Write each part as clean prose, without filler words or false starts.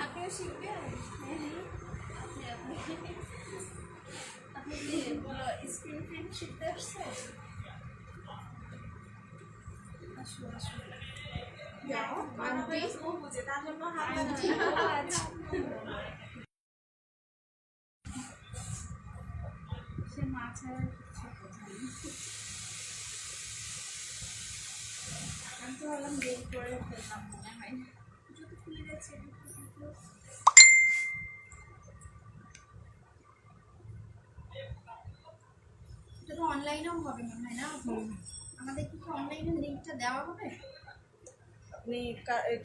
আপনিও শিখবেন? আপনি কি স্ক্রিন প্রিন্ট শিখতে আসছেন? আসুন আসুন। সে মাছ আর আমি তো ভাবলাম বের করে ফেললাম মনে হয় জুতো খুলে যাচ্ছে এটা তো অনলাইনেও হবে মনে হয় না আমাদের কি অনলাইনে লিঙ্কটা দেওয়া হবে আপনি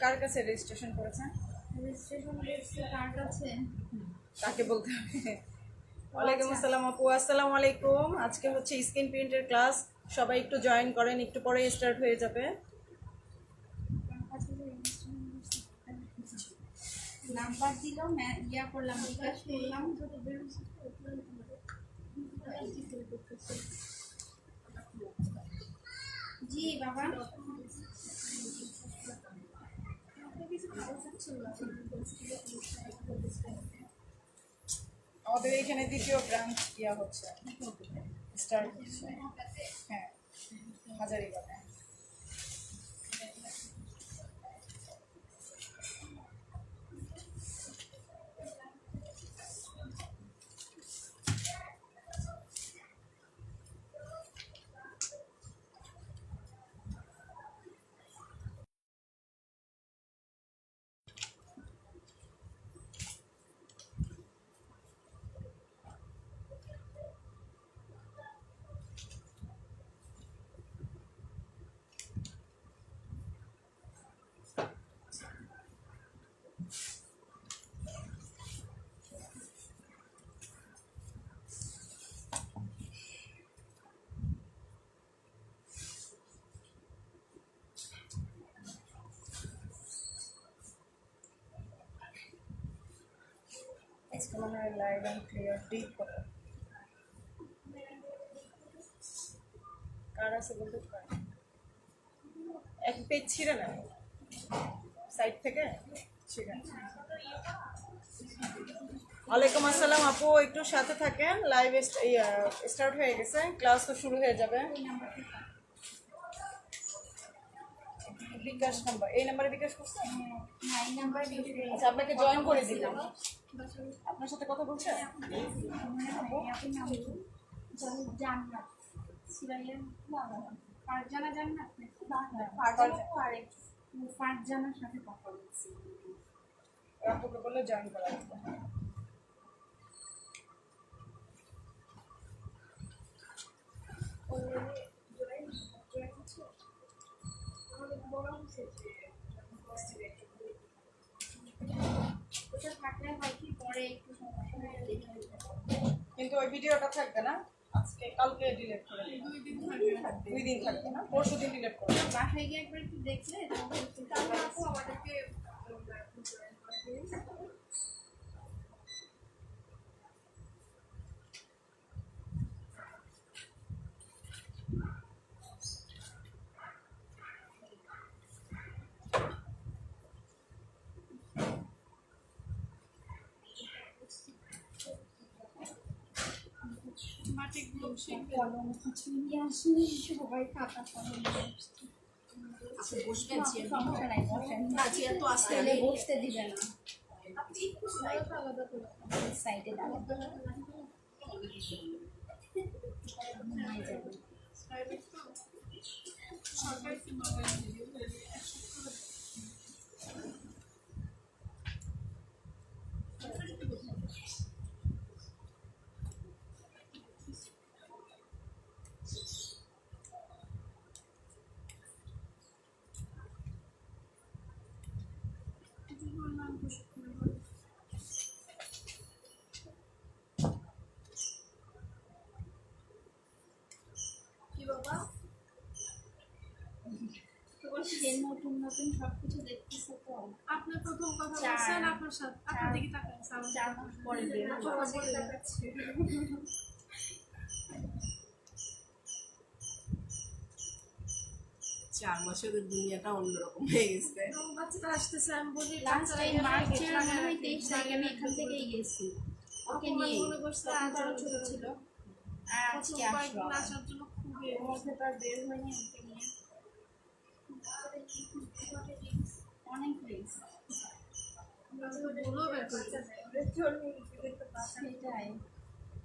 কার কাছে রেজিস্ট্রেশন করেছেন রেজিস্ট্রেশন করছে কার কাছে তাকে বলতে হবে ওয়ালাইকুম আসসালাম আপু আসসালামু আলাইকুম আজকে হচ্ছে স্ক্রিন প্রিন্টের ক্লাস সবাই একটু জয়েন করেন একটু পরে স্টার্ট হয়ে যাবে নাম্বার দিল ইয়া করলাম বিকাশ করলাম জি বাবা আমাদের এখানে দ্বিতীয় ব্রাঞ্চ ইয়া হচ্ছে স্টার্ট হচ্ছে হ্যাঁ হাজারিবাগে আজকে মনে হয় লাইভ অ্যান্ড ক্লিয়ার ডিপ হবে কার আছে বলতে পারেন এক পেজ ছিঁড়ে না সাইড থেকে ছিঁড়ে ওয়ালাইকুম আসসালাম আপু একটু সাথে থাকেন লাইভ স্টার্ট হয়ে গেছে ক্লাস তো শুরু হয়ে যাবে বিকাশ নাম্বার এই নাম্বারে বিকাশ করছেন আচ্ছা আপনাকে জয়েন করে দিলাম আপনার সাথে কথা বলছে জান্নাত সিরাইয়ের ফারজানা জান্নাত ফারজানার সাথে কথা বলছি আপুকে বলে জয়েন করা হবে কিন্তু ওই ভিডিওটা থাকবে না আজকে কালকে ডিলিট করে দুই দিন থাকবে না পরশু দিন ডিলিট করে বাসায় গিয়ে একবার একটু দেখলে আপু আমাদেরকে কলম কিছু নিয়ে আসলে সবাই খাতা কলম নিয়ে আসছে বসবেন সমস্যা নাই বসেন তো আসতে বসতে দিবে না সাইডে দাঁড়ান কি বাবা সে নতুন নতুন সবকিছু দেখতেছে তো। আপনি প্রথম কথা বলছেন, আপনার সাথে আপনার দিকে তাকান, 4 মাস পরে বের হবে। আপনার দিকে তাকাচ্ছি। 4 বছরের দুনিয়াটা অন্যরকম হয়ে গেছে। আমার বাচ্চাটা আসতেছে, আমি বলি লাস্ট টাইম মার্চের মনে হয় 23 তারিখে আমি এখান থেকেই গেছি ওকে নিয়ে। মনে করছে আরো ছোট ছিল আর আজকে আসলো কয়েকদিন আসার জন্য খুবই ওর মধ্যে তো আর বের হয়নি ওকে নিয়ে। অনেক রিস্ক বলেও বের করছে। সেটাই।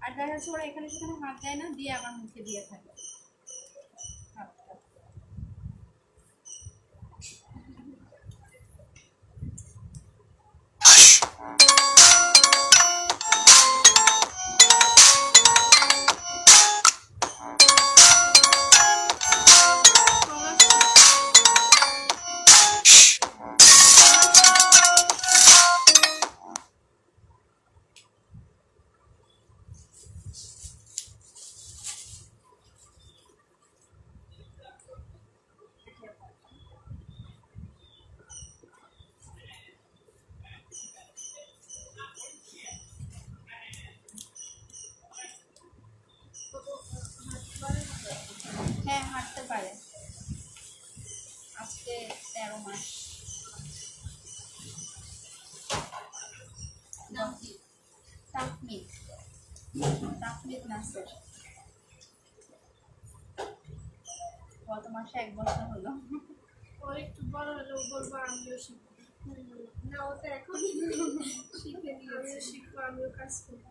আর দেখা যাচ্ছে ওরা এখানে সেখানে হাত দেয় না, দিয়ে আমার মুখে দিয়ে থাকে হাতটা। হ্যাঁ হাঁটতে পারে। আজকে 13 মাস। নাম কি? তাফমিদ। তাফমিদ নাসের। গত মাসে 1 বছর হলো। ও একটু বড় হলেও বলবো আমিও শিখবো। না, ও তো এখনই শিখে নিয়েছে, শিখবো, আমিও কাজ করবো।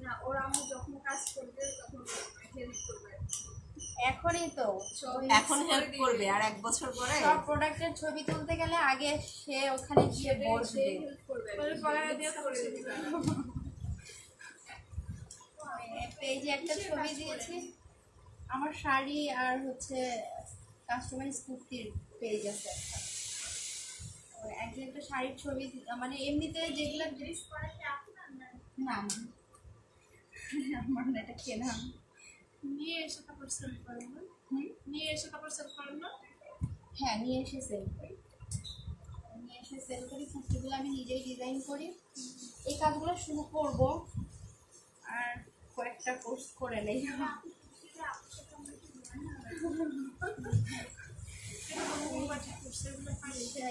না, ওর আম্মু যখন কাজ করবে তখন হেল্প করবে। এখনই তো এখন হেল্প করবে, আর 1 বছর পরে সব প্রোডাক্টের ছবি তুলতে গেলে আগে সে ওখানে গিয়ে বসবে। হেল্প করবে, পরে পড়ায় দিয়ে করে দিবে। পেজে একটা ছবি দিয়েছি আমার শাড়ি আর হচ্ছে কাস্টমাইজ কুর্তির পেজ আছে একটা। একদিন একটা শাড়ির ছবি মানে এমনিতে যেগুলো ড্রেস পরে কি আপনার না আমার না, এটা কেনা। নিয়ে এসে তারপর সেল করেন না? নিয়ে এসে তারপর সেল করেন না? হ্যাঁ নিয়ে এসে সেল করি। নিয়ে এসে সেল করি, কুর্তিগুলো আমি নিজেই ডিজাইন করি। এই কাজগুলো শুরু করব আর কয়েকটা কোর্স করে নেই।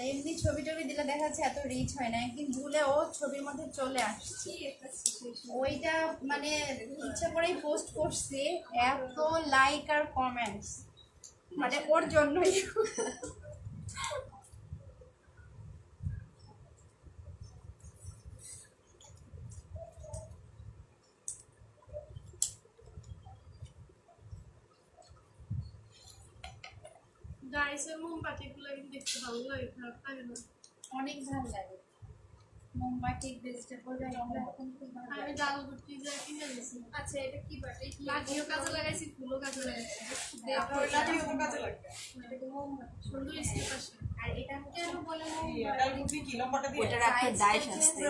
এমনি ছবি টবি দিলে দেখা যাচ্ছে এত রিচ হয় না, একদিন ভুলে ও ছবির মধ্যে চলে আসছে। ওইটা মানে ইচ্ছা করেই পোস্ট করছি, এত লাইক আর কমেন্টস মানে ওর জন্যই। ডাইসের মোমবাতিগুলো কিন্তু দেখতে ভালো লাগে, খারাপ লাগে না। অনেক ভালো লাগে মোমবাতি, ভেজিটেবল এগুলো এখন খুব ভালো আমি লাগে। ডাল ভর্তি যা কিনে দিয়েছি। আচ্ছা এটা কি বাটে? লাঠিও কাজে লাগাইছি, ফুলও কাজে লাগাইছি। লাঠিও তো কাজে লাগবে। সুন্দর স্টেপ আসে। আর এটা হচ্ছে বলে এটা রুটি কি লম্বাটা দিয়ে? ওটার একটা ডাইস আসছে,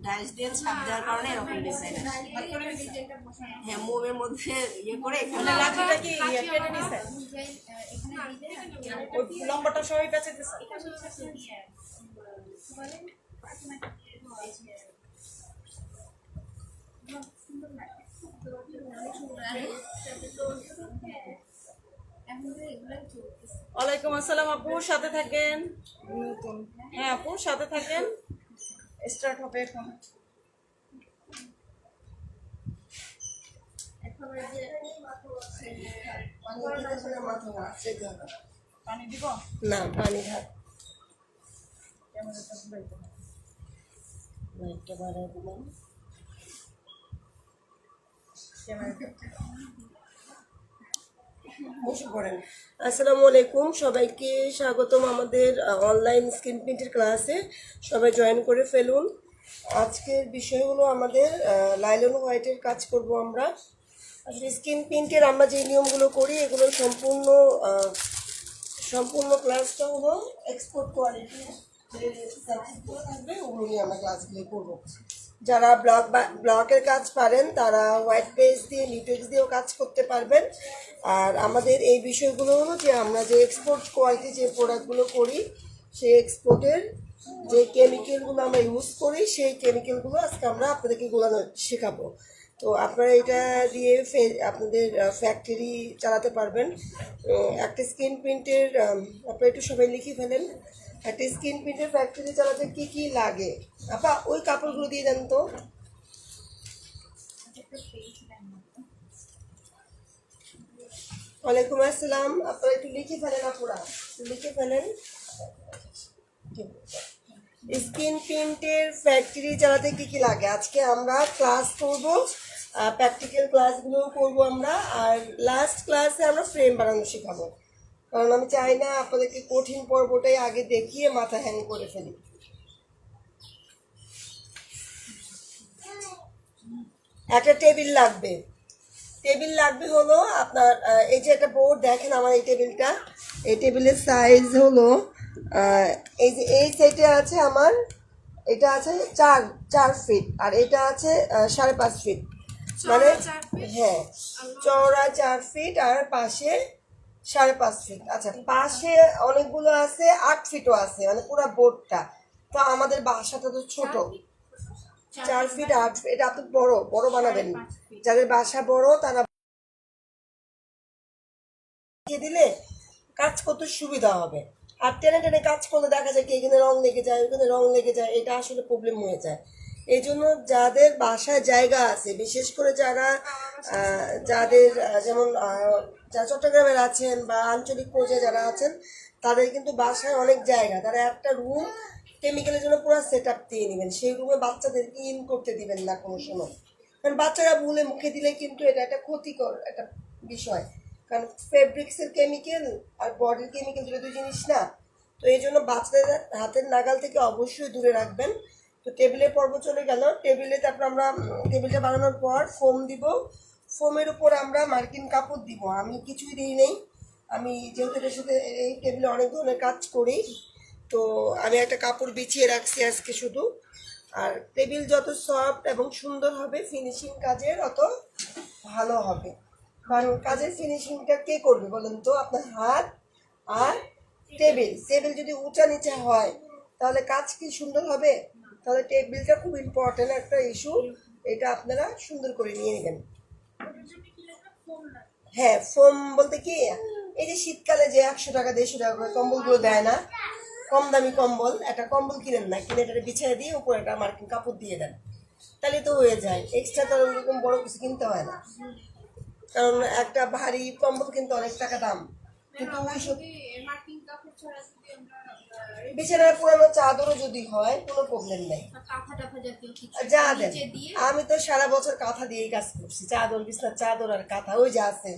ডাইস দিয়ে ছাপ দেওয়ার কারণে এরকম ডিজাইন আসছে। হ্যাঁ, মোমের মধ্যে ইয়ে করে এখানে লাঠিটা কি কেটে নিছে? ওই লম্বাটা সবাই পেঁচে দিছে। ওয়ালাইকুম আসসালাম আপু, সাথে থাকেন। নতুন হ্যাঁ আপু, সাথে থাকেন। স্টার্ট হবে এখন। পানি দিব না, পানি ভাত ক্যামেরাটা ঘুরাইতে হবে। লাইটটা বাড়ায় দিলাম। ক্যামেরাটা বসে পড়েন। আসসালামু আলাইকুম, সবাইকে স্বাগতম আমাদের অনলাইন স্ক্রিন প্রিন্টের ক্লাসে। সবাই জয়েন করে ফেলুন। আজকের বিষয় হলো আমাদের লাইলন হোয়াইটের কাজ করব আমরা। আসলে স্ক্রিন প্রিন্টের আমরা যে নিয়মগুলো করি এগুলো সম্পূর্ণ ক্লাসটা হলো এক্সপোর্ট কোয়ালিটি যে সাবজেক্টগুলো থাকবে ওগুলো নিয়ে আমরা ক্লাসগুলো করবো। যারা ব্লকের কাজ পারেন তারা হোয়াইট পেজ দিয়ে লিটেক্স দিয়েও কাজ করতে পারবেন। আর আমাদের এই বিষয়গুলো হলো যে আমরা যে এক্সপোর্ট কোয়ালিটি যে প্রোডাক্টগুলো করি সেই এক্সপোর্টের যে কেমিক্যালগুলো আমরা ইউজ করি সেই কেমিক্যালগুলো আজকে আমরা আপনাদেরকে গোলানো শেখাবো। তো আপনারা এটা দিয়ে আপনাদের ফ্যাক্টরি চালাতে পারবেন। একটা স্ক্রিন প্রিন্টের আপনারা একটু সবাই লিখে ফেলেন, একটা স্ক্রিন প্রিন্টের ফ্যাক্টরি চালাতে কি কি লাগে। আপা ওই কাপড়গুলো দিয়ে দেন তো। ওয়ালাইকুম আসসালাম, আপনারা একটু লিখে ফেলেন, আপুরা লিখে ফেলেন। স্ক্রিন প্রিন্টের ফ্যাক্টরি চালাতে কি কি লাগে আজকে আমরা ক্লাস করব, প্র্যাকটিক্যাল ক্লাসগুলো করব আমরা। আর লাস্ট ক্লাসে আমরা ফ্রেম বানানো শেখাবো, কারণ আমি চাই না আপনাদেরকে কঠিন পর্বটাই আগে দেখিয়ে মাথা হ্যাং করে ফেলি। একটা টেবিল লাগবে হলো আপনার এই যে একটা বোর্ড দেখেন আমার এই টেবিলটা, এই টেবিলের সাইজ হলো এই যে এই সাইডে আছে আমার, এটা আছে 4 ফিট আর এটা আছে 5.5 ফিট, মানে হ্যাঁ চওড়া 4 ফিট আর পাশে 5.5 ফিট। আচ্ছা পাশে অনেকগুলো আছে 8 ফিটও আছে, মানে পুরো বোর্ডটা। তো আমাদের বাসাটা তো ছোট, 4 ফিট 8 ফিট, এটা আপনি বড় বানাবেন। যাদের বাসা বড় তারা দিলে কাজ করতে সুবিধা হবে। আর টেনে টেনে কাজ করলে দেখা যায় কি এখানে রং লেগে যায়, ওখানে রং লেগে যায়, এটা আসলে প্রবলেম হয়ে যায়। এই জন্য যাদের বাসায় জায়গা আছে, বিশেষ করে যাদের যেমন যারা চট্টগ্রামের আছেন বা আঞ্চলিক পর্যায়ে যারা আছেন তাদের কিন্তু বাসায় অনেক জায়গা, তারা একটা রুম কেমিক্যালের জন্য পুরো সেট আপ দিয়ে নেবেন। সেই রুমে বাচ্চাদেরকে ইন করতে দিবেন না কোনো সময়, কারণ বাচ্চারা ভুলে মুখে দিলে কিন্তু এটা একটা ক্ষতিকর একটা বিষয়। কারণ ফেব্রিক্সের কেমিক্যাল আর বডির কেমিক্যাল দুটো দুই জিনিস না। তো এই জন্য বাচ্চাদের হাতের নাগাল থেকে অবশ্যই দূরে রাখবেন। তো টেবিলের পর্ব চলে গেল। টেবিলে তারপর আমরা টেবিলটা বানানোর পর ফোম দিব, ফোমের উপর আমরা মার্কিন কাপড় দিব। আমি কিছুই দিই নেই, আমি যেহেতু এটার সাথে এই টেবিলে অনেক ধরনের কাজ করি তো আমি একটা কাপড় বিছিয়ে রাখছি আজকে শুধু। আর টেবিল যত সফট এবং সুন্দর হবে ফিনিশিং কাজের অত ভালো হবে। কারণ কাজের ফিনিশিংটা কে করবে বলেন তো? আপনার হাত আর টেবিল যদি উঁচা নিচে হয় তাহলে কাজ কি সুন্দর হবে? তাহলে টেবিলটা খুব ইম্পর্টেন্ট একটা ইস্যু, এটা আপনারা সুন্দর করে নিয়ে নেবেন। হ্যাঁ ফোম বলতে কি, এই যে শীতকালে যে 100 টাকা 150 টাকা করে কম্বলগুলো দেয় না, কম দামি কম্বল, একটা কম্বল কিনেন না, কিনে এটা বিছিয়ে দিয়ে উপরে একটা মার্কিন কাপড় দিয়ে দেন, তাহলে তো হয়ে যায়। এক্সট্রা তো ওরকম বড় কিছু কিনতে হয় না, কারণ একটা ভারী কম্বল কিন্তু অনেক টাকা দাম। কিন্তু বিছানার পুরানো চাদরও যদি হয় কোনো প্রবলেম নেই, যা দেন। আমি তো সারা বছর কাঁথা দিয়েই কাজ করছি, চাদর বিছানার চাদর আর কাঁথা ওই যা আছে।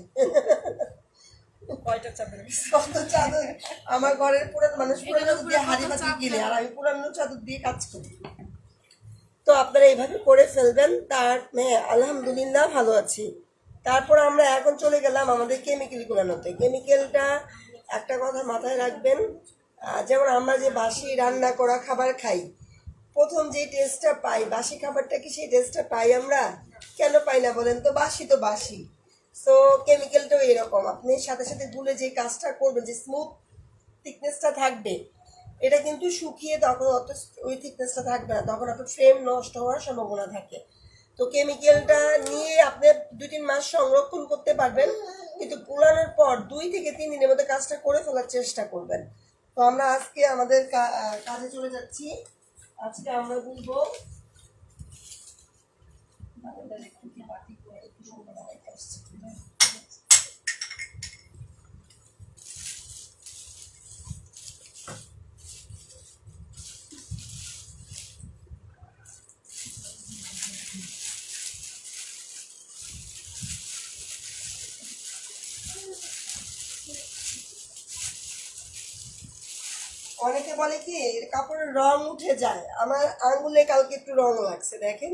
কত চাদর আমার ঘরের পুরানো মানুষ পুরানো দিয়ে হাড়ি পাতি কিনে, আর আমি পুরানো চাদর দিয়ে কাজ করি। তো আপনারা এইভাবে করে ফেলবেন। তার আলহামদুলিল্লাহ ভালো আছি। তারপর আমরা এখন চলে গেলাম আমাদের কেমিক্যাল গুলানোতে। কেমিক্যালটা একটা কথা মাথায় রাখবেন, যেমন আমরা যে বাসি রান্না করা খাবার খাই, প্রথম যে টেস্টটা পাই বাসি খাবারটা কি সেই টেস্টটা পাই আমরা? কেন পাই না বলেন তো? বাসি তো বাসি। সো কেমিক্যালটাও এরকম, আপনি সাথে সাথে গুলে যে কাজটা করবেন, যে স্মুথ থিকনেসটা থাকবে, এটা কিন্তু শুকিয়ে তখন অত ওই থিকনেসটা থাকবে না, তখন আপনার ফ্রেম নষ্ট হওয়ার সম্ভাবনা থাকে। তো কেমিক্যালটা নিয়ে আপনি 2-3 মাস সংরক্ষণ করতে পারবেন, কিন্তু গুলানোর পর 2 থেকে 3 দিনের মধ্যে কাজটা করে ফেলার চেষ্টা করবেন। তো আমরা আজকে আমাদের কাজে চলে যাচ্ছি। আজকে আমরা বলবো অনেকে বলে কি এর কাপড়ের রং উঠে যায়, আমার আঙ্গুলে কালকে একটু রং লাগছে দেখেন,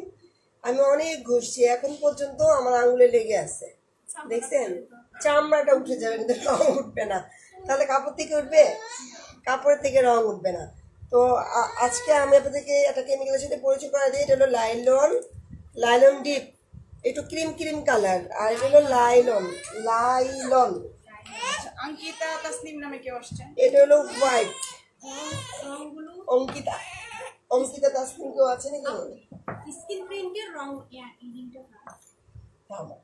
আমি অনেক ঘষছি এখন পর্যন্ত আমার আঙ্গুলে লেগে আছে, দেখছেন? চামড়াটা উঠে যাবে কিন্তু রং উঠবে না। তাহলে কাপড় থেকে উঠবে? কাপড়ের থেকে রং উঠবে না। তো আজকে আমি আপনাদেরকে একটা কেমিক্যালের সাথে পরিচয় করা দিই। এটা হলো লাইলন, লাইলন ডিপ, একটু ক্রিম ক্রিম কালার, আর এটা হলো লাইলন, লাইলন। আচ্ছা, অঙ্কিতা তাসনিম নামে কেউ আসছে? এটা হলো হোয়াইট, রংগুলো অঙ্কিতা, অঙ্কিতা তাসনিম কেউ আছে নাকি? স্ক্রিন প্রিন্টের রং ইডিংটা থামো,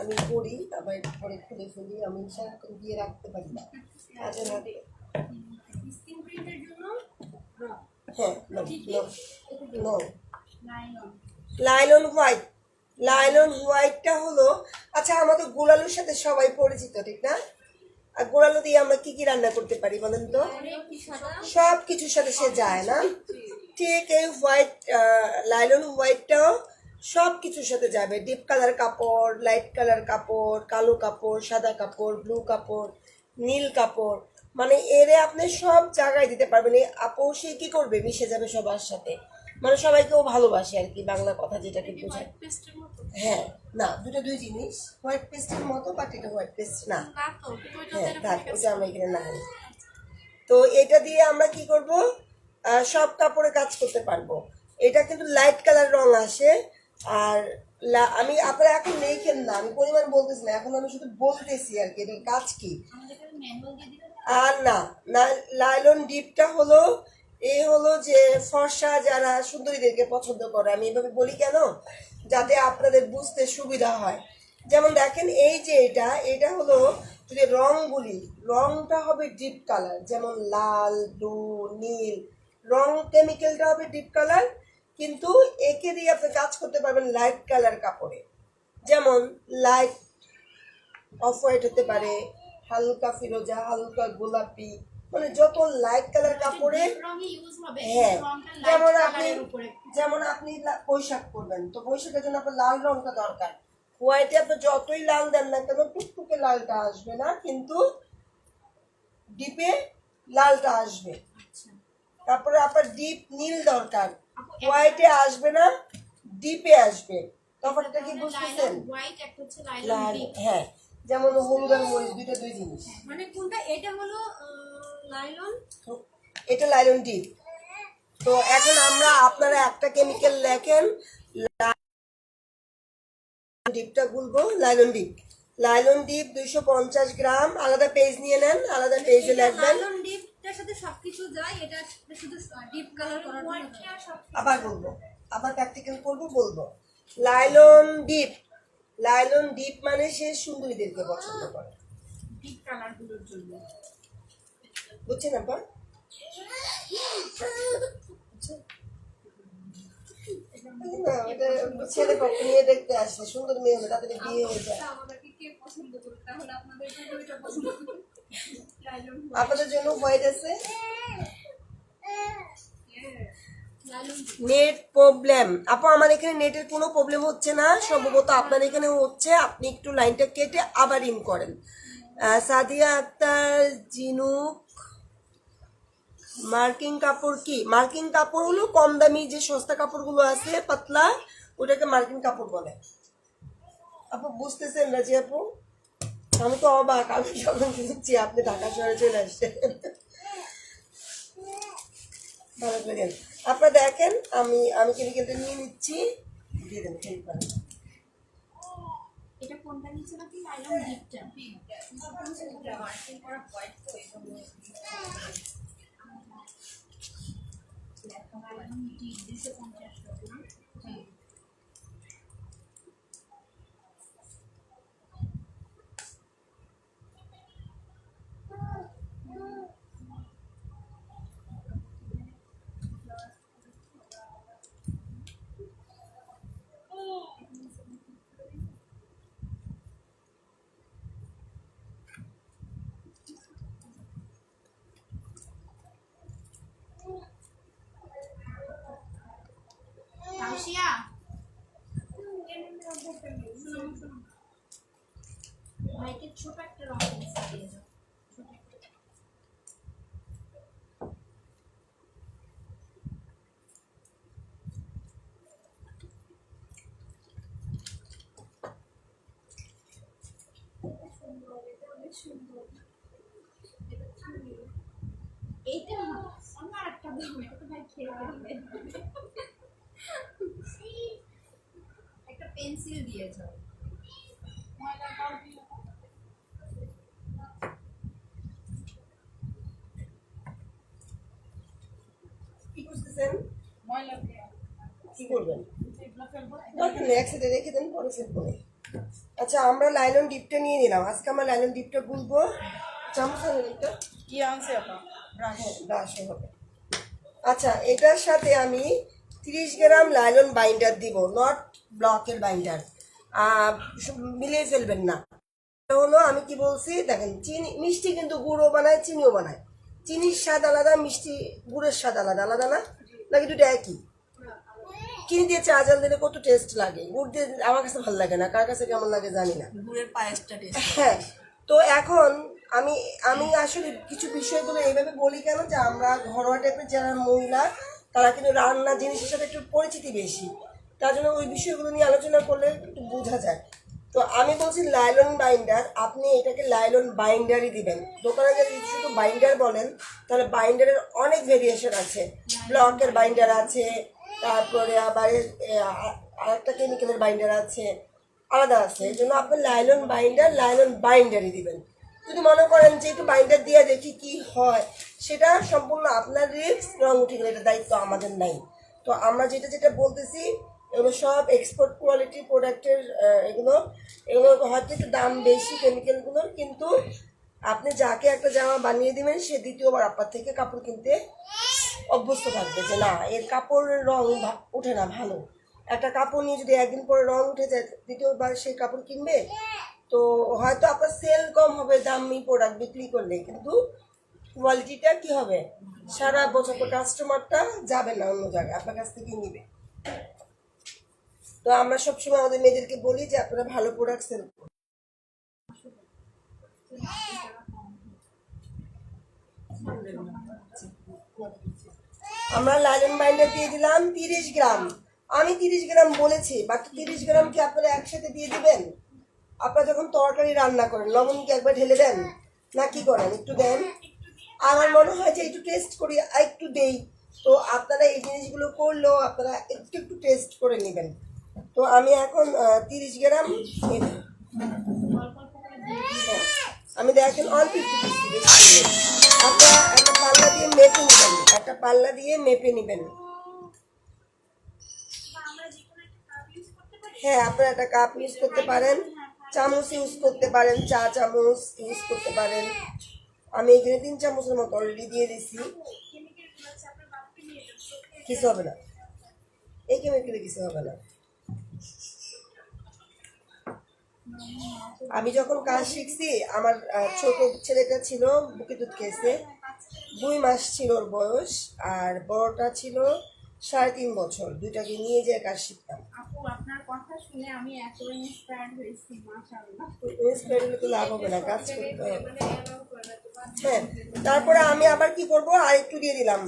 আমি পড়ি আবার পরে খুলে ফেলি, আমি সারাক্ষণ দিয়ে রাখতে পারি না কাজের হাতে। স্ক্রিন প্রিন্টের জন্য রং হ্যাঁ, no, nylon nylon white, nylon হোয়াইটটা হলো, আচ্ছা আমাদের গোলালুর সাথে সবাই পরিচিত ঠিক না? আর গোলালু দিয়ে আমরা কি কি রান্না করতে পারি বলেন তো? সব কিছুর সাথে সে যায় না, ঠিক এই হোয়াইট লাইলন হোয়াইটটাও সব কিছুর সাথে যাবে। ডিপ কালার কাপড়, লাইট কালার কাপড়, কালো কাপড়, সাদা কাপড়, ব্লু কাপড়, নীল কাপড়, মানে এরে আপনি সব জায়গায় দিতে পারবেন। এই আপু সে কি করবে, মিশে যাবে সবার সাথে, মানে সবাইকেও ভালোবাসে আর কি, বাংলা কথা যেটাকে বোঝায়। পেস্টের মতো হ্যাঁ, না দুটো দুই জিনিস, হোয়াইট পেস্টের মতো, বাট এটা হোয়াইট পেস্ট না। না তো ওইটা হ্যাঁ থাক, ওটা আমরা এখানে না আনি। তো এটা দিয়ে আমরা কি করব, সব কাপড়ে কাজ করতে পারবো। এটা কিন্তু লাইট কালার রং আসে। আর আমি আপনারা এখন লেখেন না, আমি পরিমাণ বলতেছি না, এখন আমি শুধু বলতেছি আর কি এটার কাজ কি। আর না, লাইলন ডিপটা হলো এই হলো যে ফর্সা যারা সুন্দরীদেরকে পছন্দ করে, আমি এভাবে বলি কেন, যাতে আপনাদের বুঝতে সুবিধা হয়। যেমন দেখেন এই যে এটা হলো, যদি রং বলি, রংটা হবে ডিপ কালার, যেমন লাল, ব্লু, নীল, রং কেমিক্যালটা হবে ডিপ কালার, কিন্তু একে দিয়ে আপনি কাজ করতে পারবেন লাইট কালার কাপড়ে। যেমন লাইট অফ হোয়াইট হতে পারে, হালকা ফিরোজা, হালকা গোলাপি, মানে যত লাইট কালার কাপড়ে। রঙই ইউজ হবে হ্যাঁ, রংটা যেমন লাইট আপনি কালারের উপরে আপনি বৈশাখ করবেন, তো বৈশাখের জন্য আপনার লাল রংটা দরকার। হোয়াইটে আপনি যতই লাল দেন না কেন টুকটুকে লালটা আসবে না, কিন্তু ডিপে লালটা আসবে। তারপরে আপনার ডিপ নীল দরকার, হোয়াইটে আসবে না, ডিপে আসবে। তফাৎটা কি বুঝতেছেন? হোয়াইট একটা হচ্ছে লাইলন লাল, ডিপ হ্যাঁ, যেমন হলুদ আর মরিচ দুইটা দুই জিনিস। মানে কোনটা এটা হলো লাইলন এটা লাইলন ডিপ। তো এখন আমরা আপনারা একটা কেমিক্যাল লেখেন, ডিপটা গুলবো, লাইলন ডিপ, লাইলন ডিপ 250 গ্রাম, আলাদা পেজ নিয়ে নেন, আলাদা পেজে লিখবেন। লাইলন ডিপটার সাথে সবকিছু যায়, এটা শুধু ডিপ কালার করার জন্য আবার বলবো, আবার প্র্যাকটিক্যাল করবো, বলবো লাইলন ডিপ, লাইলন ডিপ মানে সে সুন্দরীদেরকে পছন্দ করে, ডিপ কালার গুলোর জন্য বুঝছেন আপা? না, এটা ছেলে পক্ষ নিয়ে দেখতে আসে, সুন্দর মেয়ে হলে তাদের বিয়ে হয়ে যায়। আমাদেরকে কে পছন্দ করে, তাহলে আপনাদের জন্য এটা পছন্দ করে লাইলন আপনাদের জন্য হোয়াইট আছে। লাইলন নেট প্রবলেম আপু, আমার এখানে নেটের কোনো প্রবলেম হচ্ছে না, সম্ভবত আপনার এখানে হচ্ছে, আপনি একটু লাইনটা কেটে আবার ইন করেন। সাদিয়া আক্তার জিনুক, মার্কিং কাপড় কি? মার্কিং কাপড় হলো কম দামি যে সস্তা কাপড়গুলো আছে পাতলা, ওটাকে মার্কিং কাপড় বলে। আপু বুঝতেছেন রাজি আপু? আমি তো অবাক, আমি যখন শুনছি আপনি ঢাকা শহরে চলে আসছেন। ভালো করেন আপনারা দেখেন, আমি কেমিক্যালটা নিয়ে নিচ্ছি, দিয়ে দেন কেমিক্যাল। এটা কোনটা নিচে নাকি লাইলন ডিপটা লাইলন ডিপ 250 টাকা। সুন্দর। এটা তুমি। এইটা অন্য একটা দাম, এটা তো ভাই খেয়ে ফেলবে। একটা পেন্সিল দিয়ে যাও। কি করতেছেন? কি করবেন? একসাথে রেখে দেন, পরে সেট করে। আচ্ছা, আমরা লাইলন ডিপটা নিয়ে নিলাম। আজকে আমরা লাইলন ডিপটা গুলবো। চামচ আনেন একটা। কি আনছে আপা? ব্রাশ। ব্রাশও হবে। আচ্ছা, এটার সাথে আমি 30 গ্রাম লাইলন বাইন্ডার দিব, নট ব্লকের বাইন্ডার। মিলিয়ে ফেলবেন না। এটা হলো, আমি কি বলছি দেখেন, চিনি মিষ্টি কিন্তু গুড়ও বানায়, চিনিও বানায়। চিনির স্বাদ আলাদা, মিষ্টি গুড়ের স্বাদ আলাদা, আলাদা না? নাকি দুটো একই? চিনি দিয়ে চা জল দিলে কত টেস্ট লাগে, গুড় দিয়ে আমার কাছে ভালো লাগে না, কার কাছে কেমন লাগে জানি না। গুড়ের পায়েসটা টেস্ট। হ্যাঁ, তো এখন আমি আমি আসলে কিছু বিষয়গুলো এইভাবে বলি কেন, যে আমরা ঘরোয়া টাইপের যারা মহিলা, তারা কিন্তু রান্না জিনিসের সাথে একটু পরিচিতি বেশি, তার জন্য ওই বিষয়গুলো নিয়ে আলোচনা করলে একটু বোঝা যায়। তো আমি বলছি লাইলন বাইন্ডার, আপনি এটাকে লাইলন বাইন্ডারই দিবেন। দোকানে যদি শুধু বাইন্ডার বলেন, তাহলে বাইন্ডারের অনেক ভেরিয়েশন আছে। ব্লকের বাইন্ডার আছে, তারপরে আবার আরেকটা কেমিক্যালের বাইন্ডার আছে, আলাদা আছে। এই জন্য আপনি লাইলন বাইন্ডারই দিবেন। যদি মনে করেন যে একটু বাইন্ডার দিয়ে দেখি কি হয়, সেটা সম্পূর্ণ আপনার রিস্ক, রং উঠে গেলে এটা দায়িত্ব আমাদের নাই। তো আমরা যেটা যেটা বলতেছি, এগুলো সব এক্সপোর্ট কোয়ালিটি প্রোডাক্টের। এগুলো এগুলো হয়তো একটু দাম বেশি কেমিক্যালগুলোর, কিন্তু আপনি যাকে একটা জামা বানিয়ে দিবেন, সে দ্বিতীয়বার আপনার থেকে কাপড় কিনতে অভ্যস্ত থাকবে, যে না, এর কাপড়ের রং ওঠে না ভালো। একটা কাপড় নিয়ে যদি একদিন পরে রং উঠে যায়, দ্বিতীয়বার সেই কাপড় কিনবে। তো হয়তো আপনার সেল কম হবে দামি প্রোডাক্ট বিক্রি করলে, কিন্তু কোয়ালিটিটা কি হবে, সারা বছর তো কাস্টমারটা যাবে না অন্য জায়গায়, আপনার কাছ থেকেই নিবে। তো আমরা সবসময় আমাদের মেয়েদেরকে বলি যে আপনারা ভালো প্রোডাক্ট সেল করুন। আমরা লাইলন বাইন্ডার দিয়ে দিলাম 30 গ্রাম। আমি 30 গ্রাম বলেছি, বাকি 30 গ্রাম কি আপনারা একসাথে দিয়ে দিবেন? আপনারা যখন তরকারি রান্না করেন, লবণ কি একবার ঢেলে দেন না, কি করেন? একটু দেন। আমার মনে হয় যে একটু টেস্ট করি, একটু দেই। তো আপনারা এই জিনিসগুলো করলেও আপনারা একটু একটু টেস্ট করে নেবেন। তো আমি এখন 30 গ্রাম আমি দেখেন অল্প একটু দিচ্ছি, বেশি দিই না। আপনারা একটা পাল্লা দিয়ে মেপে নেবেন, একটা পাল্লা দিয়ে মেপে নেবেন। হ্যাঁ, আপনারা একটা কাপ ইউজ করতে পারেন, চামচ ইউজ করতে পারেন, চা চামচ ইউজ করতে পারেন। আমি এখানে 3 চামচের মতো অলরেডি দিয়ে দিচ্ছি। কিছু হবে না, এই কেমিক্যালে কিছু হবে না। আমি যখন কাজ শিখছি, আমার ছোট ছেলেটা ছিল, বুকে দুধ খেয়েছে, 2 মাস ছিল ওর বয়স, আর বড়টা ছিল 3.5 বছর। দুইটাকে নিয়ে যেয়ে কাজ শিখতাম। আপু, আপনার কথা শুনে আমি এত ইন্সপায়ার্ড হয়েছি, মাশাআল্লাহ। ইন্সপায়ার হলে তো লাভ হবে না, কাজ করতে হবে। হ্যাঁ, তারপরে আমি আবার কি করব, আর একটু দিয়ে দিলাম।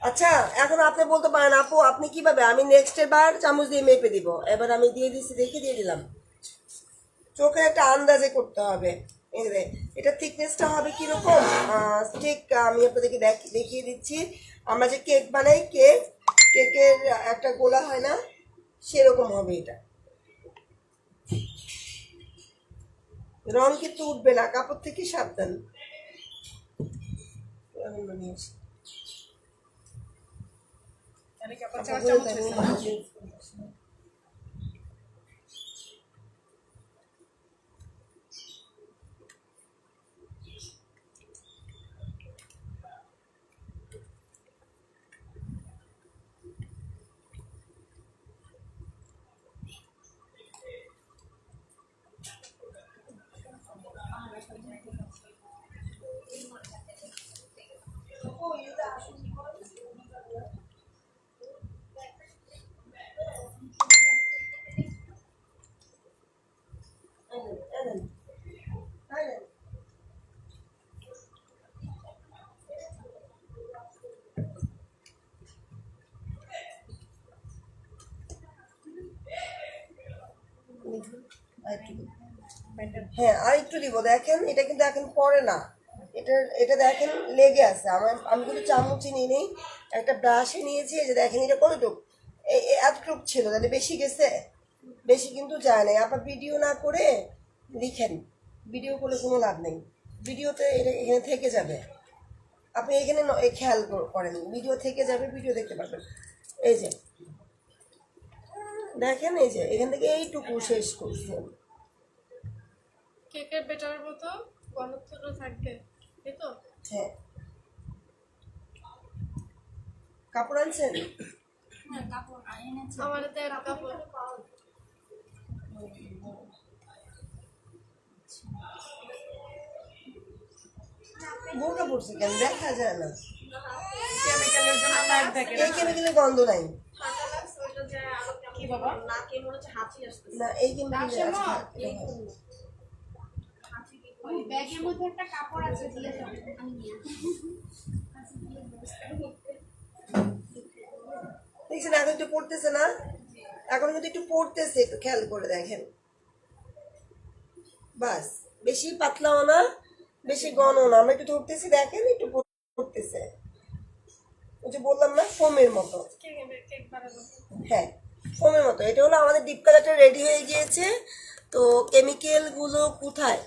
আচ্ছা, এখন আপনি বলতে পারেন আপু আপনি কিভাবে, আমি নেক্সট বার চামচ দিয়ে মেপে দিব। এবার আমি দিয়ে দিচ্ছি, দেখে দিয়ে দিলাম। চোখে একটা আন্দাজে করতে হবে। এটা থিকনেসটা হবে কিরকম, ঠিক আমি আপনাদেরকে দেখিয়ে দিচ্ছি। আমরা যে কেক বানাই, কেকের একটা গোলা হয় না, সেরকম হবে এটা। রং কিন্তু উঠবে না, কাপড় থেকে সাবধান। তাহলে কি আপা 4 চামচ হয়েছে না? হ্যাঁ আর একটু দিব, দেখেন এটা কিন্তু এখন পরে না, এটা এটা দেখেন লেগে আছে। আমি কিন্তু চামচি নিয়ে নেই, একটা ব্রাশে নিয়েছি। এই যে দেখেন এটা কতটুক, এতটুক ছিল, তাহলে বেশি গেছে? বেশি কিন্তু যায় নাই। আবার ভিডিও না করে লিখেন, ভিডিও করলে কোনো লাভ নেই, ভিডিওতে এটা এখানে থেকে যাবে। আপনি এখানে খেয়াল করেন, ভিডিও থেকে যাবে, ভিডিও দেখতে পারবেন। এই যে দেখেন, এই যে এখান থেকে এইটুকু শেষ করছে। কেকের বেটার মতো ঘনত্বটা থাকবে, এই তো? হ্যাঁ, কাপড় আনছেন? আমার হাতে এক কাপড়। বোরকা পড়ছে কেন, দেখা যায় না। কেমিক্যালের জন্য নাক দেখে এই কেমিক্যালের গন্ধ নাই কি বাবা? না, এই কেমিক্যালের ওই ব্যাগের মধ্যে একটা কাপড় আছে, দিয়ে যাও, আমি নিয়ে দেখছেন এখন একটু পড়তেছে না, এখন কিন্তু একটু পড়তেছে, একটু খেয়াল করে দেখেন। বাস, বেশি পাতলাও না, বেশি ঘনও না, আমরা একটু ধরতেছি, দেখেন একটু পড়তেছে। ওই যে বললাম না, ফোমের মতো। কেক বানাবো। হ্যাঁ, ফোমের মতো। এটা হলো আমাদের ডিপ কালারটা রেডি হয়ে গিয়েছে। তো কেমিক্যালগুলো কোথায়,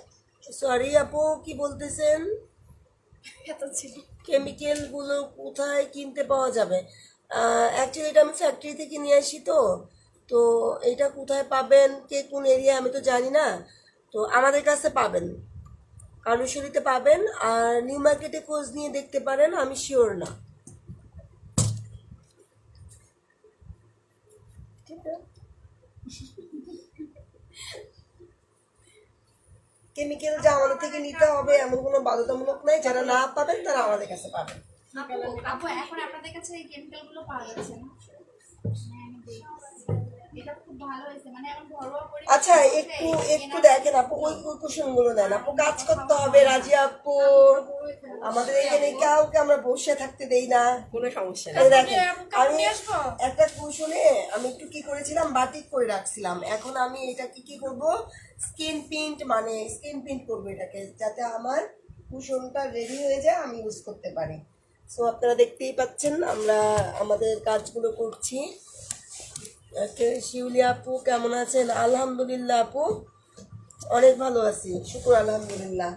সরি আপু কি বলতেছেন, এত ছিল। কেমিক্যালগুলো কোথায় কিনতে পাওয়া যাবে? অ্যাকচুয়ালি এটা আমি ফ্যাক্টরি থেকে নিয়ে আসি। তো এটা কোথায় পাবেন, কে কোন এরিয়া আমি তো জানি না। তো আমাদের কাছে পাবেন, কারুশরীতে পাবেন, আর নিউ মার্কেটে খোঁজ নিয়ে দেখতে পারেন, আমি শিওর না। কেমিক্যাল যে আমাদের থেকে নিতে হবে এমন কোনো বাধ্যতামূলক নাই, যারা না পাবেন তারা আমাদের কাছে পাবেন। আপু এখন আপনাদের কাছে এই কেমিক্যাল গুলো পাওয়া যাচ্ছে না? হ্যাঁ, আমি দেখছি। এটা খুব ভালো হয়েছে, মানে এখন ঘরোয়া পরিবেশে আচ্ছা একটু একটু দেখেন আপু, ওই কুশন গুলো নেন আপু, কাজ করতে হবে। রাজি আপু, আমাদের এখানে কাউকে আমরা বসে থাকতে দেই না। কোনো সমস্যা নেই। এই দেখেন, আমি একটা কুশনে আমি একটু কি করেছিলাম, বাটিক করে রাখছিলাম। এখন আমি এটাকে কি করব, স্কিন প্রিন্ট, মানে স্কিন প্রিন্ট করবো এটাকে, যাতে আমার কুশনটা রেডি হয়ে যায়, আমি ইউজ করতে পারি। সো আপনারা দেখতেই পাচ্ছেন আমরা আমাদের কাজগুলো করছি। শিউলি আপু কেমন আছেন? আলহামদুলিল্লাহ আপু, অনেক ভালো আছি, শুকুর আলহামদুলিল্লাহ।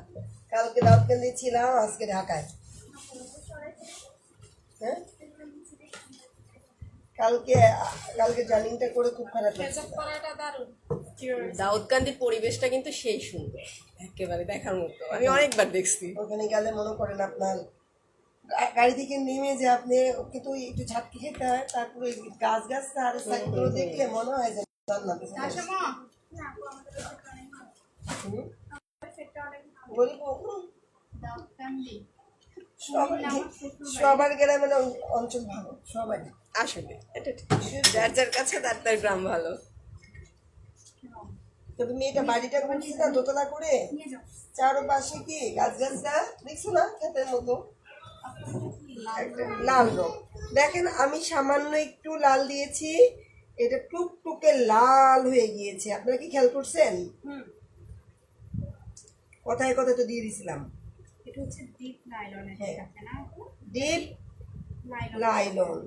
কালকে দাউদকান্দি ছিলাম, আজকে ঢাকায়। হ্যাঁ, কালকে কালকে জার্নিটা করে খুব খারাপ লাগছে। পরাটা দারুণ। দাউদকান্দির পরিবেশটা কিন্তু সেই সুন্দর, একেবারে দেখার মতো। আমি অনেকবার দেখছি। ওখানে গেলে মনে করেন আপনার গাড়ি থেকে নেমে যে আপনি কিন্তু একটু ঝাটকি খেতে হয়, তারপরে গাছ গাছ আর সাইডগুলো দেখলে মনে হয় যে জান্নাতে চলে এসেছি। বলবো দাউদকান্দি সবার গ্রামের অঞ্চল ভালো, সবাই। আসলে এটা ঠিক। যার যার কাছে তার তার গ্রাম ভালো। তবে মেয়েটা বাড়িটা করছিস না দোতলা করে, চারপাশে কি গাছ গাছটা দেখছো না, ক্ষেতের মতো একটা লাল রং। দেখেন আমি সামান্য একটু লাল দিয়েছি, এটা টুকটুকে লাল হয়ে গিয়েছে। আপনারা কি খেয়াল করছেন? কথায় কথায় তো দিয়ে দিছিলাম। এটা হচ্ছে ডিপ নাইলনের হ্যাঁ। কাছে না আপু? Deep nylon. লাইলন।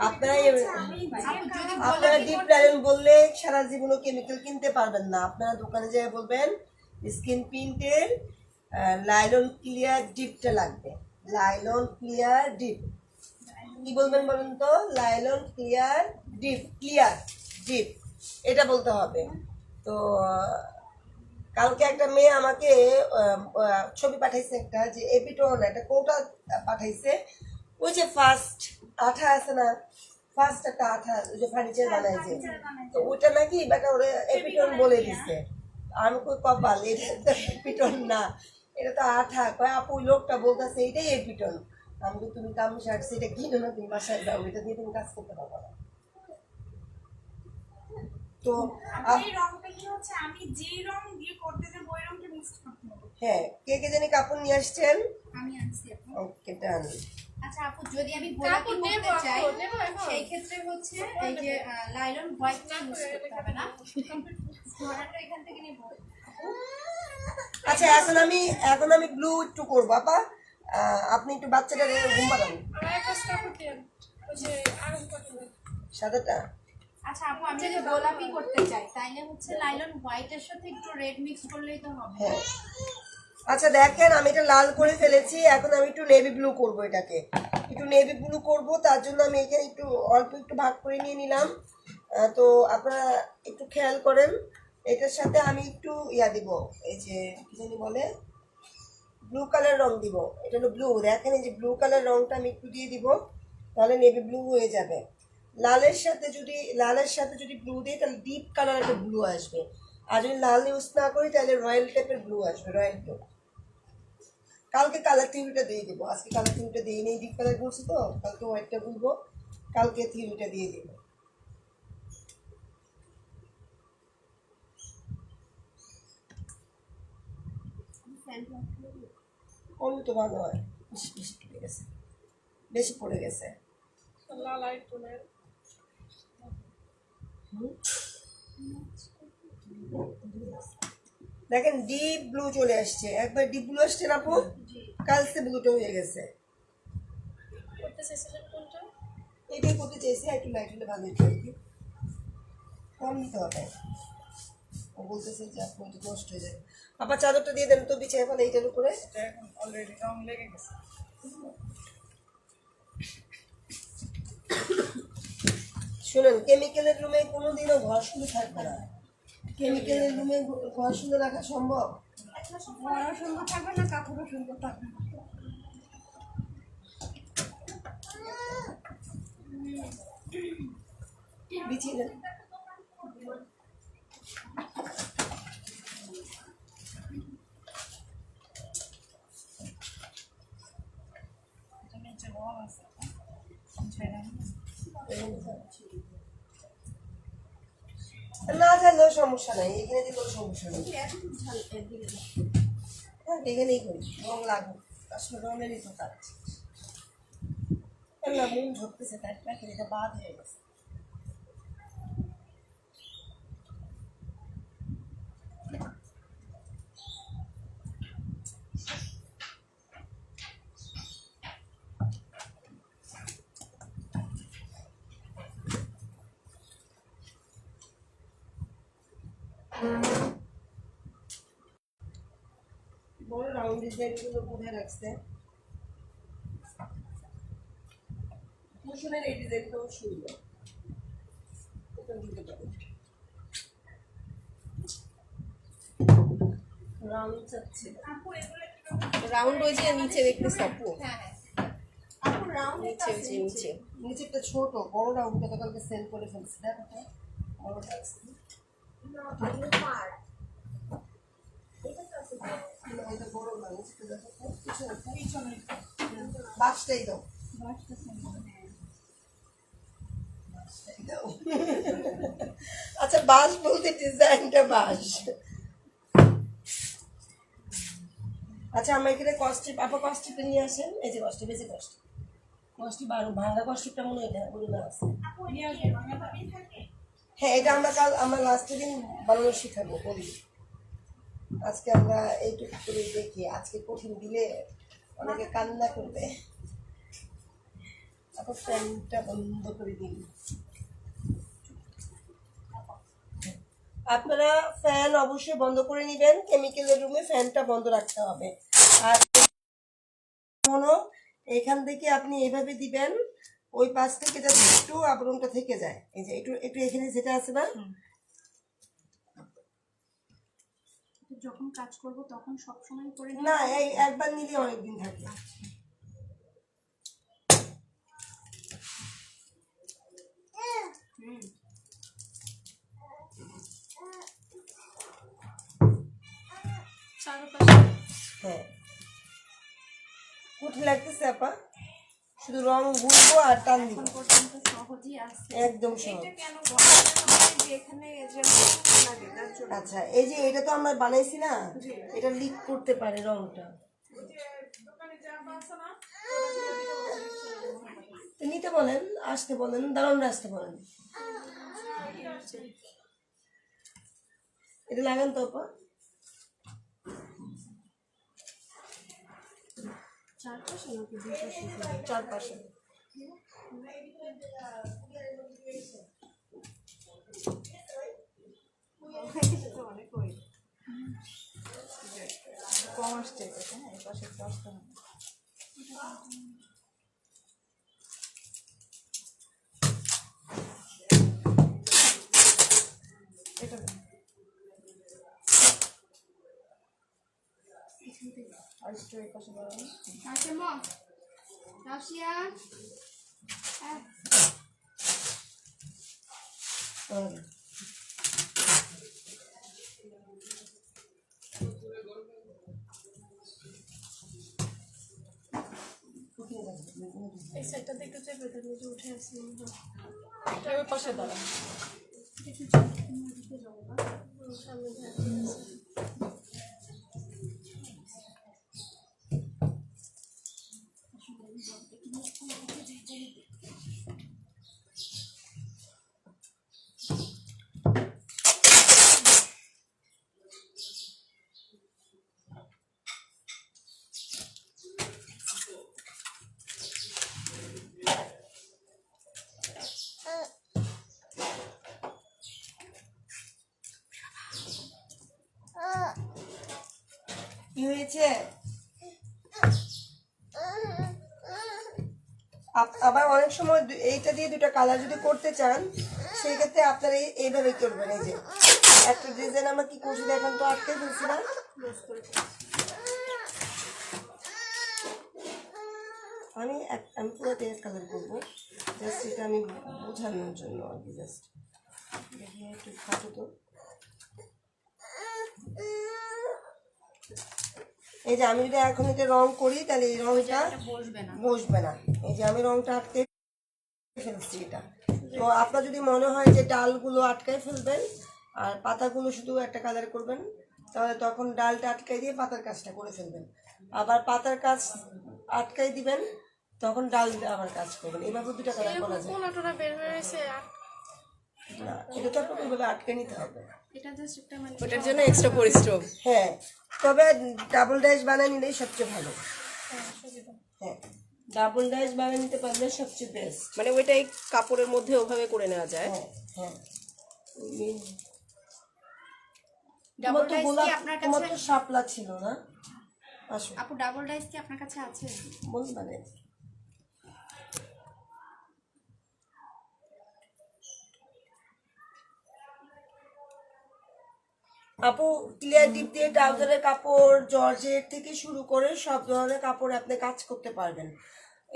আপনারা আপু যদি আপনারা ডিপ লাইলন বললে সারা জীবনও কেমিক্যাল কিনতে পারবেন না। আপনারা দোকানে যেয়ে বলবেন স্কিন প্রিন্টের লাইলন ক্লিয়ার ডিপটা লাগবে, লাইলন ক্লিয়ার ডিপ। কি বলবেন বলুন তো? Nylon clear deep, clear deep এটা বলতে হবে। তো কালকে একটা মেয়ে আমাকে ছবি পাঠাইছে একটা, যে এপিটোন একটা কৌটা পাঠাইছে। ওই যে ফার্স্ট আঠা আছে না, ফার্স্ট একটা আঠা ওই যে ফার্নিচার বানায় যে, তো ওটা নাকি বেটা ওরা এপিটোন বলে দিছে। আমি কই কপাল, এটা তো এপিটোন না, এটা তো আঠা। কয় আপু ওই লোকটা বলতেছে এটাই এপিটোন। আমি তো তুমি কাম শার্ট সেটা কিনো না, তুমি বাসায় দাও, এটা দিয়ে তুমি কাজ করতে পারবো না। তো এই রংটা কি হচ্ছে, আমি যেই রং দিয়ে করতে যাব ওই রংটা মিক্স করতে হবে। হ্যাঁ, কে কে জানি কাপড় নিয়ে আসছেন? আমি আনছি আপু। ওকে ডান। আচ্ছা আপু, যদি আমি গোলাপি করতে চাই সেই ক্ষেত্রে হচ্ছে এই যে লাইলন হোয়াইটটা ইউজ করতে হবে না? ধরাটা এখান থেকে নিব। আচ্ছা এখন আমি ব্লু একটু করবো আপা। আপনি একটু বাচ্চাটা ঘুম পাঠান আমার একটা কাপড় দেন ওই যে আগুন কাপড় সাদাটা। আচ্ছা আপু, আমি যদি গোলাপি করতে চাই তাইলে হচ্ছে লাইলন হোয়াইটের সাথে একটু রেড মিক্স করলেই তো হবে। হ্যাঁ আচ্ছা দেখেন আমি এটা লাল করে ফেলেছি, এখন আমি একটু নেভি ব্লু করব, এটাকে একটু নেভি ব্লু করব। তার জন্য আমি এখানে একটু অল্প একটু ভাগ করে নিয়ে নিলাম। তো আপনারা একটু খেয়াল করেন, এটার সাথে আমি একটু দিব, এই যে কি জানি বলে ব্লু কালার রং দিব। এটা হলো ব্লু, দেখেন এই যে ব্লু কালার রংটা আমি একটু দিয়ে দিব, তাহলে নেভি ব্লু হয়ে যাবে। লালের সাথে যদি ব্লু দিই তাহলে ডিপ কালার একটা ব্লু আসবে, আর যদি লাল ইউজ না করি তাহলে রয়্যাল টাইপের ব্লু আসবে, রয়্যাল ব্লু। কালকে কালার থিওরিটা দিয়ে দিব, আজকে কালার থিওরিটা দিয়ে নেই, ডিপ কালার করছি তো কালকে হোয়াইটটা বলবো, কালকে থিওরিটা দিয়ে দিব। করলে তো ভালো হয়। বেশি পড়ে গেছে, বেশি পড়ে গেছে। লাল আর টোনের দেখেন ডিপ ব্লু চলে আসছে, একবার ডিপ ব্লু আসছে না আপু, কালকে ব্লুটা হয়ে গেছে। করতে চাইছিলেন কোনটা? এটাই করতে চেয়েছি, একটু লাইট হলে ভালো হতো আর কি, কম দিতে হবে। ও বলতেছে যে আপু এটা নষ্ট হয়ে যাবে। আপা চাদরটা দিয়ে দেন তো বিছায় ফেলে এইটার উপরে। এটা এখন অলরেডি রং লেগে গেছে। শুনেন, কেমিক্যালের রুমে কোনোদিনও ঘর শুনে থাকবে না। কেমিক্যালের রুমে ঘর শুনে রাখা সম্ভব? ঘরও সুন্দর থাকবে না, কাপড়ও সুন্দর থাকবে না। বিছিয়ে দেন। এটা নিচে রং আছে, না জানলেও সমস্যা নাই, এখানে দিলেও সমস্যা নেই। হ্যাঁ এখানেই করি, রং লাগুক, আসলে রঙেরই তো কাজ। না মন ঝরতেছে, তাই প্যাকেট এটা বাদ হয়ে গেছে। বড় রাউন্ড ডিজাইনগুলো কোথায় রাখছে? কুশনের এই ডিজাইনটাও সুন্দর, এটা দিতে পারি। রাউন্ড চাচ্ছে, রাউন্ড ওই যে নিচে দেখতেছি আপু, হ্যাঁ হ্যাঁ, আপু রাউন্ড নিচে ওই যে নিচে নিচেরটা ছোট, বড় রাউন্ডটা তো কালকে সেল করে ফেলছি, দেখো তো বড়টা আছে। না, এটা বড় না, নিচেরটা দেখো তো, পিছনে বাসটাই দাও, বাসটাই দাও। আচ্ছা বাস বলতে ডিজাইনটা বাস। আচ্ছা আমার এখানে কস্টিপ, আপা কস্টিপটা নিয়ে আসেন, এই যে কস্টিপ, এই যে কস্টিপ, কস্টিপ আর ভাঙা কস্টিপটা মনে হয় এখানে মনে না আছে। হ্যাঁ এটা আমরা লাস্টের দিন বানানো শিখাবো, বলি আজকে আমরা এইটুকু করে দেখি, আজকে কঠিন দিলে অনেকে কান্না করবে। আপা ফ্যানটা বন্ধ করে দিন। আপনারা ফ্যান অবশ্যই বন্ধ করে নেবেন, কেমিক্যালের রুমে ফ্যানটা বন্ধ রাখতে হবে। আর এখান থেকে আপনি এইভাবে দিবেন, ওই পাশ থেকে যাতে একটু আবরণটা থেকে যায়, এই যে একটু একটু এখানে যেটা আছে না, যখন কাজ করব তখন সবসময় করে না এই একবার নিলে অনেকদিন থাকে। চারপাশে হ্যাঁ কঠিন লাগতেছে আপা, শুধু রং গুলবো আর টান দিব, পর্যন্ত সহজই আছে। একদম সহজ। কেন গরম যে এখানে যেমন লাগে তার জন্য আচ্ছা এই যে এটা তো আমরা বানাইছি না, এটা লিক করতে পারে রংটা, দোকানে যা আছে না তো নিতে বলেন, আসতে বলেন, দারুণ আসতে বলেন। এটা লাগান তো আপা। চারপাশে নাকি দুই পাশে? চারপাশে। কম আসছে এটা, হ্যাঁ এই পাশে একটু আসতে হবে। এটা দেন। আর একটু এই পাশে বাড়ানো। রাশিয়া এই সাইডটাতে একটু চেপে দেন, এই যে উঠে আসছে ওই পাশে দাঁড়ান। সামনে দিয়ে কি হয়েছে? আবার অনেক সময় এইটা দিয়ে দুটো কালার যদি করতে চান সেই ক্ষেত্রে আপনারা এইভাবে করবেন। এই যে একটা ডিজাইন আমরা কি করছি দেখেন তো, আটকে ফেলছি না? আমি পুরো তেজ কালার করবো, জাস্ট এটা আমি বোঝানোর জন্য আর কি। জাস্ট দেখি একটু খাটো তো। এই যে আমি যদি এখন এটা রং করি তাহলে এই রংটা বসবে না। এই যে আমি রংটা আটকে ফেলছি এটা। তো আপনার যদি মনে হয় যে ডালগুলো আটকায় ফেলবেন আর পাতাগুলো শুধু একটা কালার করবেন, তাহলে তখন ডালটা আটকাই দিয়ে পাতার কাজটা করে ফেলবেন। আবার পাতার কাজ আটকাই দিবেন, তখন ডাল আবার কাজ করবেন। এভাবে দুটা কালার করা যায়। কোনাটোনা বের হয়েছে আর না, এটা তো আপনাকে এভাবে আটকে নিতে হবে। এটা জাস্ট একটা মানে ওটার জন্য এক্সট্রা পরিশ্রম। হ্যাঁ, তবে ডাবল ডাইস বানিয়ে নিলেই সবচেয়ে ভালো। হ্যাঁ, ডাবল ডাইস বানিয়ে নিতে পারলে সবচেয়ে বেস্ট। মানে ওইটাই কাপড়ের মধ্যে ওভাবে করে নেওয়া যায়। হ্যাঁ হ্যাঁ। ডাবল ডাইস কি আপনার তোমার কাছে? তো শাপলা ছিল না? আসো আপু ডাবল ডাইস কি আপনার কাছে আছে? বলতে পারে। আপু ক্লিয়ার টিপ দিয়ে ট্রাউজারের কাপড়, জর্জেট থেকে শুরু করে সব ধরনের কাপড় আপনি কাজ করতে পারবেন।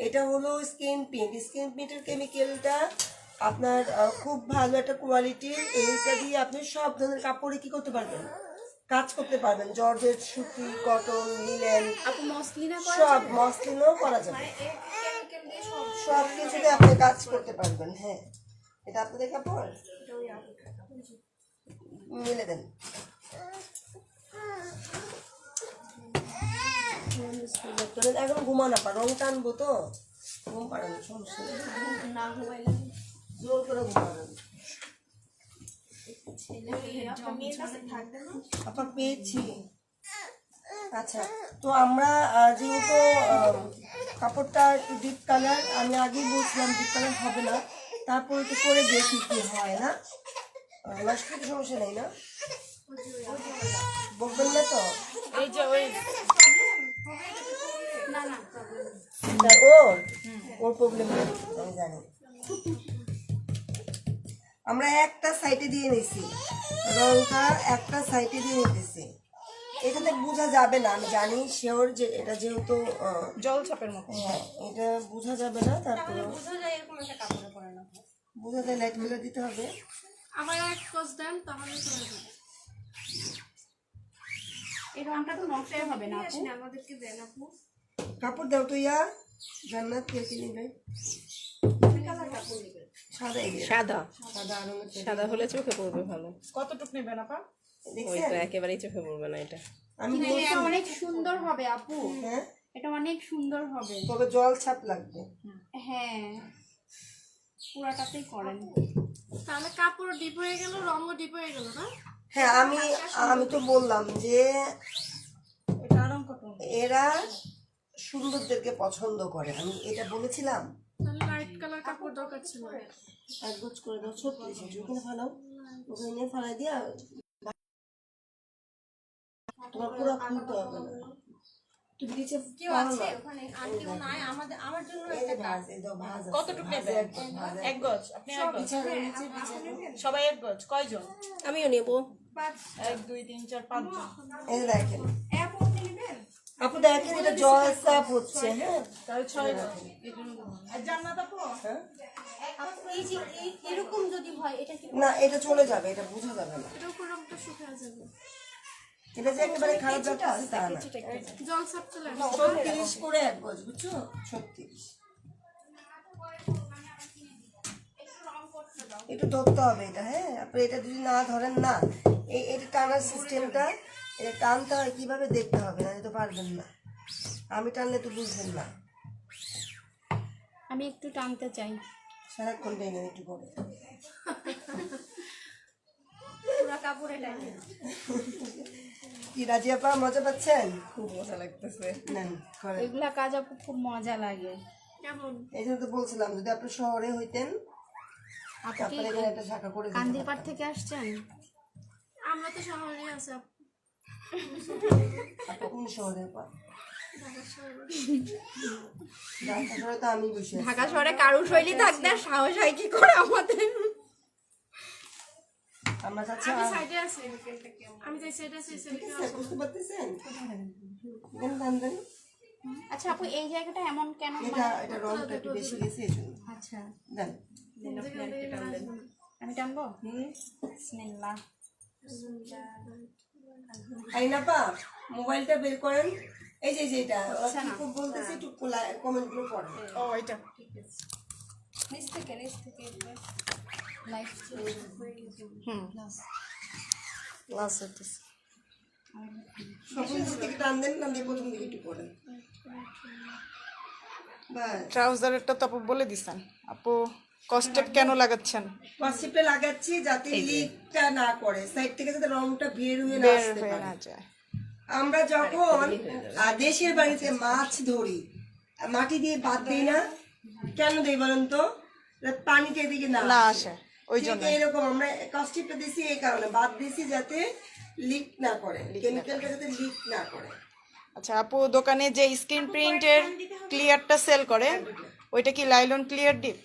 এটা হলো স্কিন প্রিন্ট। স্কিন প্রিন্টের কেমিক্যালটা আপনার খুব ভালো একটা কোয়ালিটির। এইটা দিয়ে আপনি সব ধরনের কাপড়ে কি করতে পারবেন, কাজ করতে পারবেন। জর্জেট, সুতি, কটন, লিনেন, আপু মসলিনা সব মসলিনও করা যাবে। সব কিছুতে আপনি কাজ করতে পারবেন। হ্যাঁ, এটা আপনাদের কাপড়, মিলে দেন। এখন ঘুমানো পা, রং টানবো তো ঘুম পাড়ানো, সমস্যা নেই। না ঘুমাইলে জোর করে ঘুমানো। আপা পেয়েছি। আচ্ছা, তো আমরা যেহেতু কাপড়টা একটু ডিপ কালার, আমি আগেই বলছিলাম ডিপ কালার হবে না, তারপর একটু করে দেখি কি হয়। না নষ্ট তো সমস্যা নেই না, বলবেন না তো? এই যে ওই ওর প্রবলেম নেই, আমি জানি। আমরা একটা সাইডে দিয়ে নিছি, রংটা একটা সাইডে দিয়ে নিতেছি। এটাতে বোঝা যাবে না, আমি জানি শিওর যে এটা যেহেতু জল ছাপের মতো। হ্যাঁ, এটা বোঝা যাবে না। তারপরে বোঝা যায় এরকম একটা কাপড়ে পরানো হয়। বোঝা যায়, লাইট কালার দিতে হবে। আমার এক কোচ দেন তাহলে চলে যাবে। এই রংটা তো নষ্টই হবে না আপু। আসেন আমাদেরকে দেন আপু। কাপড় দাও তো ইয়া জান্নাত, কে কি নিবে? সাদা সাদা সাদা রঙের সাদা হলে চোখে পড়বে ভালো। কতটুক নেবেন আপা? ওইটা একেবারেই চোখে পড়বে না এটা। আমি কিন্তু এটা অনেক সুন্দর হবে আপু। হ্যাঁ, এটা অনেক সুন্দর হবে। তবে জল ছাপ লাগবে। হ্যাঁ, পুরাটাতেই করেন। তাহলে কাপড় ডিপ হয়ে গেল, রঙও ডিপ হয়ে গেল না? হ্যাঁ, আমি তো বললাম যে এটা আরাম কত? এরা সুন্দরদেরকে পছন্দ করে, আমি এটা বলেছিলাম। তাহলে লাইট কালার কাপড় দরকার ছিল। এক গোছ করে দাও, 36 ইঞ্চি ওখানে ফালাও, ওখানে নিয়ে ফালাই দিয়া তোমার পুরো খুলতে হবে না। তুমি নিচে কেউ আছে ওখানে? আর কেউ নাই? আমার জন্য একটা কাজ। কতটুকু নেবে? এক গজ? আপনি এক গজ? সবাই এক গজ? কয়জন? আমিও নেবো। 1 2 3 4 5 জন। এই যে দেখেন আপু, দেখেন এটা জল সাপ হচ্ছে। হ্যাঁ, তাহলে 6 জন। আর জান্নাত আপু? হ্যাঁ এই যে এরকম যদি হয় এটা কি না, এটা চলে যাবে, এটা বোঝা যাবে না। এটা উপর রংটা শুকিয়ে যাবে। এটা যে একেবারে খারাপ ব্যাপার তা না। জল সাপ চলে আসবে। 36 করে এক গজ, বুঝছো? 36 একটু ধরতে হবে এটা। হ্যাঁ, আপনি এটা যদি না ধরেন না, এটা টানার সিস্টেমটা, এটা টানতে হয় কিভাবে দেখতে হবে, না তো পারবেন না। আমি টানলে তো বুঝবেন না। আমি একটু টানতে চাই। সারাক্ষণ টেনে একটু করে। পুরো কাপড়ে টানি। কি রাজিয়া পা মজা পাচ্ছেন? খুব মজা লাগতেছে। নেন করেন। এগুলা কাজ আপু খুব মজা লাগে। কেমন? এই জন্য তো বলছিলাম যদি আপনি শহরে হইতেন আপনি কি তারপরে এখানে একটা শাখা করে দিতে কান্দিরপাড় পারতাম। থেকে আসছেন? আমরা তো শহরে আছি আপু। আপনি কোন শহরে পা? ঢাকা শহরে। ঢাকা শহরে তো আমি বসে আছি। ঢাকা শহরে কারু শৈলী থাকতে আর সাহস হয় কি করে আমাদের? আমরা চাচ্ছি আমি সাইডে আছি। আমি যে সাইডে আছি সেই সাইডে বুঝতে পারতেছেন? এখানে টান দেন। আচ্ছা আপু, এই জায়গাটা এমন কেন? এটা রংটা একটু বেশি গেছে এই জন্য। আচ্ছা, দেন। আমি টানবো। বিসমিল্লাহ। এই না পা, মোবাইলটা বের করেন। এই যে এটা ওরা কি খুব বলতেছে, একটু কমেন্ট গুলো পড়েন। ও এটা নিচ থেকে লাইভ ক্লাস হইতেছে। সকল নিচ থেকে টান দেন, টান দিয়ে প্রথম দিকে একটু পড়েন। বাস। ট্রাউজারেরটা তো আপু বলে দিছেন। আপু কস্টেপ কেন লাগাচ্ছেন? কনসেপ্টে লাগাচ্ছি যাতে লিকটা না করে, সাইড থেকে যাতে রংটা বের হয়ে না বের আসতে হয়ে পারে। না যায়। আমরা যখন দেশের বাড়িতে মাছ ধরি, মাটি দিয়ে বাদ দিই না, কেন দেই বলেন তো? যাতে পানিটা এদিকে না না আসে। আসে ওই ঠিক জন্য। এরকম আমরা কস্টিপটা দিছি এই কারণে, বাদ দিছি যাতে লিক না করে, কেমিক্যালটা যাতে লিক না করে। আচ্ছা আপু, দোকানে যে স্ক্রিন প্রিন্টের ক্লিয়ারটা সেল করে ওইটা কি লাইলন ক্লিয়ার ডিপ?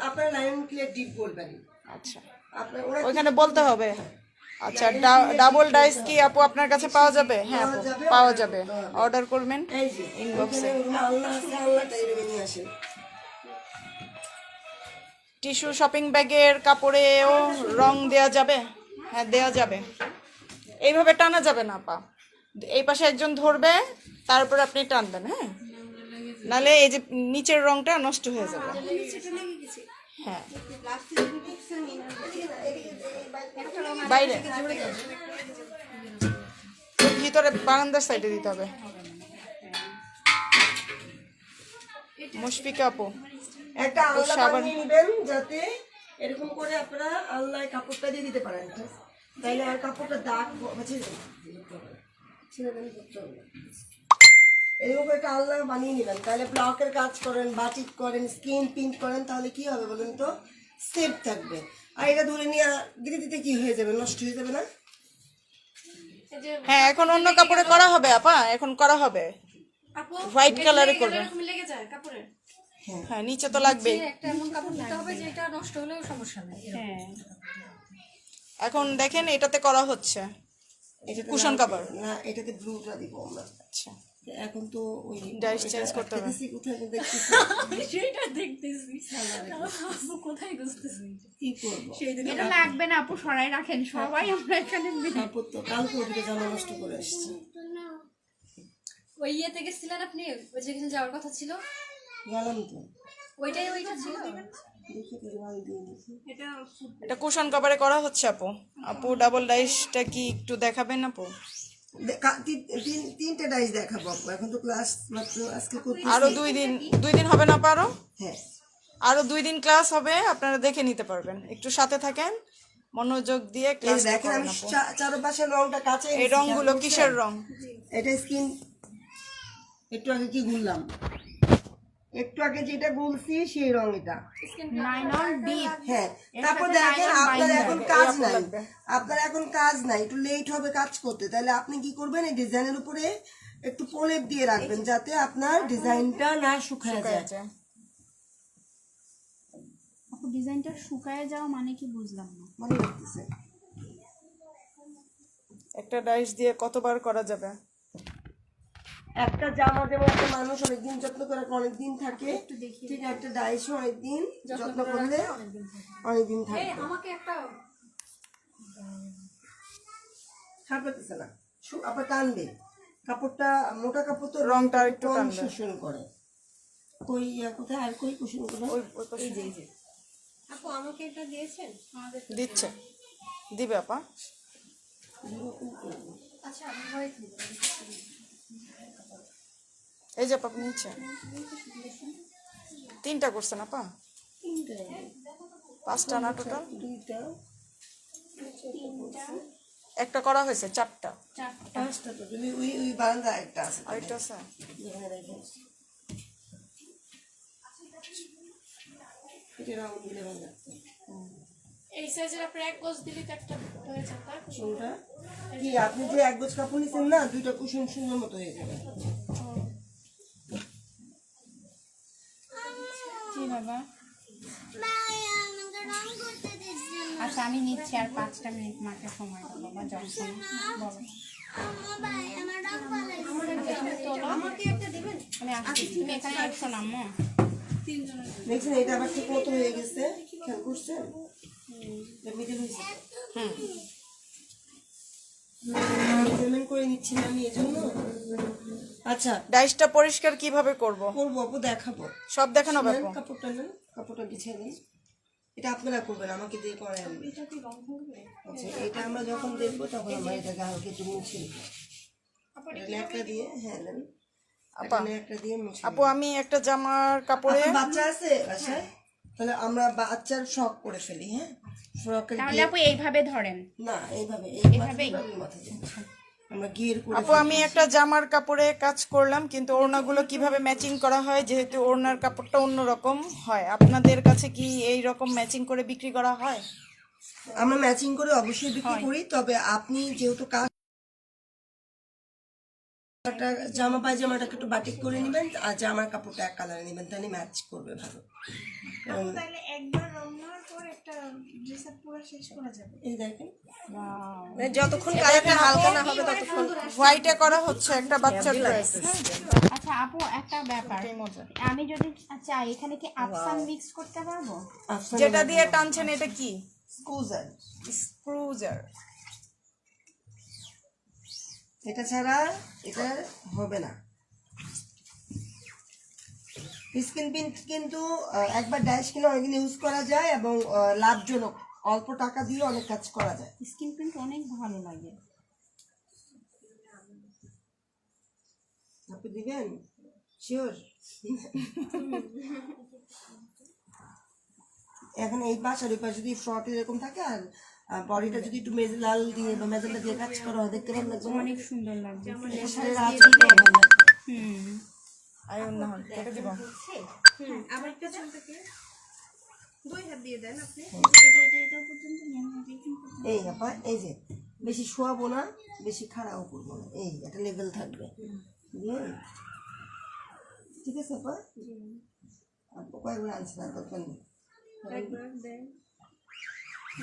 আপনার লাইন ক্লিয়ার ডিপ বলবেন। আচ্ছা, আপনার ওরা ওইখানে বলতে হবে। আচ্ছা, ডাবল ডাইস কি আপু আপনার কাছে পাওয়া যাবে? হ্যাঁ আপু, পাওয়া যাবে। অর্ডার করবেন এই যে ইনবক্সে। আল্লাহ আছে, আল্লাহটা এভাবে নিয়ে আসেন। টিস্যু শপিং ব্যাগের কাপড়েও রং দেয়া যাবে? হ্যাঁ দেয়া যাবে। এইভাবে টানা যাবে না পা, এই পাশে একজন ধরবে, তারপর আপনি টানবেন। হ্যাঁ, নালে এই যে নিচের রংটা নষ্ট হয়ে যাবে। হ্যাঁ, বাইরে ভিতরে বারান্দার সাইডে দিতে হবে। মুশফিকা আপু, একটা আল্লাহ বানিয়ে নেবেন যাতে এরকম করে আপনারা আল্লাহ কাপড়টা দিয়ে দিতে পারেন, তাইলে আর কাপড়টা দাগ এরকম করে একটা আল্লাহ বানিয়ে নেবেন, তাহলে ব্লকের কাজ করেন, বাটিক করেন, স্ক্রিন প্রিন্ট করেন, তাহলে কি হবে বলেন তো? সেফ থাকবে। আর এটা ধরে নিয়ে দিতে দিতে কি হয়ে যাবে, নষ্ট হয়ে যাবে না? হ্যাঁ এখন অন্য কাপড়ে করা হবে আপা, এখন করা হবে আপু হোয়াইট কালারে করবে। এরকম লেগে যায় কাপড়ে। হ্যাঁ নিচে তো লাগবেই। একটা এমন কাপড় দিতে হবে যেটা নষ্ট হলেও সমস্যা নেই। হ্যাঁ, এখন দেখেন এটাতে করা হচ্ছে কুশন কাভার। না, এটাতে ব্লুটা দিব আমরা। আচ্ছা, এখন তো ওই ডাইস চেঞ্জ করতে হবে। কোথায় দেখতেছি সেটা দেখতেছি। আপু কোথায় খুঁজতেছি? কি করবো? এটা লাগবে না আপু, সরাই রাখেন। সবাই আমরা এখানে কাপড় তো কালকে ওদিকে জামা নষ্ট করে আসছে। ওই ইয়েতে গেছিলেন আপনি, ওই যেখানে যাওয়ার কথা ছিল, গেলাম তো, ওইটা ছিল। দেখি তো জল দিয়ে দিছি। এটা কুশন কাভারে করা হচ্ছে আপু। আপু ডাবল ডাইসটা কি একটু দেখাবেন আপু? তিনটে ডাইস দেখাবো আপু, এখন তো ক্লাস মাত্র আজকে করতে। আরো 2 দিন হবে না পারো? হ্যাঁ, আরো 2 দিন ক্লাস হবে, আপনারা দেখে নিতে পারবেন। একটু সাথে থাকেন, মনোযোগ দিয়ে এই ক্লাস দেখেন করেন আমি আপু। চারপাশের রংটা কাছে এই রংগুলো কিসের রং? এটা স্কিন একটু আগে কি গুললাম, একটু আগে যেটা গুলছি সেই রং এটা। Nylon deep. হ্যাঁ, এর তারপর সাথে দেখেন nylon আপনার binder। এখন কাজ নাই, আপনার এখন কাজ নাই, একটু লেট হবে কাজ করতে, তাহলে আপনি কি করবেন, এই ডিজাইনের উপরে একটু প্রলেপ দিয়ে রাখবেন যাতে আপনার ডিজাইনটা না শুকায় যায়। আপু ডিজাইনটা শুকায় যাওয়া মানে কি বুঝলাম না। মনে রাখতেছে একটা ডাইস দিয়ে কতবার করা যাবে? একটা জামা যেমন একটা মানুষ অনেকদিন যত্ন করে অনেকদিন থাকে, ঠিক একটা ডাইসও অনেকদিন যত্ন করলে অনেকদিন থাকে। আমাকে একটা ছাড় পেতেছে না, আবার টানবে কাপড়টা, মোটা কাপড় তো রংটা একটু কম টানবে। শোষণ করে। কই কোথায় আর কই কুশন করে ওই যে আপু আমাকে এটা দিয়েছেন আমাদের দিচ্ছে, দিবে আপা। আচ্ছা আমি ওয়েট এই যে আপা নিচ্ছে, 3টা করছেন আপা, 5টা না টোটাল? দুইটা একটা করা হয়েছে, 4টা। পাঁচটা তো তুমি ওই বারান্দা একটা আছে আরেকটা আছে। যেখানে রেখে এটা রং দিলে ভালো লাগতো। এই সাইজের আপনি এক গজ দিলে তো একটা হয়ে যেত। কোনটা কি আপনি যে এক গোছ কাপড় নিছেন না, দুইটা কুশন সুন্দর মতো হয়ে যাবে। কি বাবা? আচ্ছা আমি নিচ্ছি, আর 5টা মিনিট মাকে সময় দাও বাবা, যখন বলো। আমাকে একটা দিবেন। আমি আসছি, তুমি এখানে আসছো না আম্মু? দেখছেন এটা আবার ঠিক মতো হয়ে গেছে, খেয়াল করছেন? মিডিল হয়েছে, পেমেন্ট করে নিচ্ছি না আমি এজন্য। আচ্ছা ডাইসটা পরিষ্কার কিভাবে করব? করবো আপু, দেখাবো। সব দেখানো নেন, আপু। কাপড়টা নেন, কাপড়টা বিছিয়ে নিন। এটা আপনারা করবেন, আমাকে দিয়ে করে আনবেন। আচ্ছা এটা আমরা যখন দেখবো তখন আমরা এটাকে হালকা একটু মুছে দিই। এটা ন্যাকড়া দিয়ে, হ্যাঁ নেন, আপা, ন্যাকড়া দিয়ে মুছে আপু আমি একটা জামার কাপড়ে আপনার বাচ্চা আছে বাসায়? তাহলে আমরা বাচ্চার ফ্রক করে ফেলি। হ্যাঁ, ফ্রকের তাহলে আপু এইভাবে ধরেন। না এইভাবে এইভাবেই? মাথা দিয়ে আমরা গিয়ের করে আপু আমি একটা জামার কাপড়ে কাজ করলাম, কিন্তু ওড়নাগুলো কিভাবে ম্যাচিং করা হয়, যেহেতু ওড়নার কাপড়টা অন্যরকম হয়, আপনাদের কাছে কি এই রকম ম্যাচিং করে বিক্রি করা হয়? আমরা ম্যাচিং করে অবশ্যই বিক্রি করি, তবে আপনি যেহেতু কাজ জামা পায়জামাটাকে একটু বাটিক করে নেবেন, আর জামার কাপড়টা এক কালারে নেবেন, তাহলে ম্যাচ করবে ভালো। তাহলে একবার রংনার পর একটা ড্রেস আপ পুরো শেষ করা যাবে। এই দেখেন যতক্ষণ কালারটা হালকা না হবে ততক্ষণ। হোয়াইটে করা হচ্ছে একটা বাচ্চার ড্রেস। আচ্ছা আপু একটা ব্যাপার, আমি যদি চাই এখানে কি আফসান মিক্স করতে পারবো? যেটা দিয়ে টানছেন এটা কি? স্কুজার, স্ক্রুজার। এটা ছাড়া এটা হবে না। স্কিন প্রিন্ট কিন্তু একবার ড্যাশ কিনে অনেকদিন ইউজ করা যায় এবং লাভজনক, অল্প টাকা দিয়ে অনেক কাজ করা যায়। স্কিন প্রিন্ট অনেক ভালো লাগে। আপনি দিবেন শিওর? এখন এই পাশ আর ওই পাশ যদি ফ্রক এরকম থাকে, আর বডিটা যদি একটু লাল দিয়ে বা মেজেন্টা দিয়ে কাজ করা হয়, দেখতে ভালো লাগবে, অনেক সুন্দর লাগবে। এটার সাথে রাজুটাও ভালো লাগবে। আই অন্য হাত কেটে দিব। আবার একটা চুলটাকে 2 হাত দিয়ে দেন আপনি। এটা পর্যন্ত নিয়ে নেবেন কিন্তু এই আপা, এই যে বেশি শোয়াবো না, বেশি খাড়াও করবো না, এই একটা লেভেল থাকবে। বুঝলেন? ঠিক আছে আপা? আপু কয়েকবার আনছে না, দরকার নেই। একবার দেন।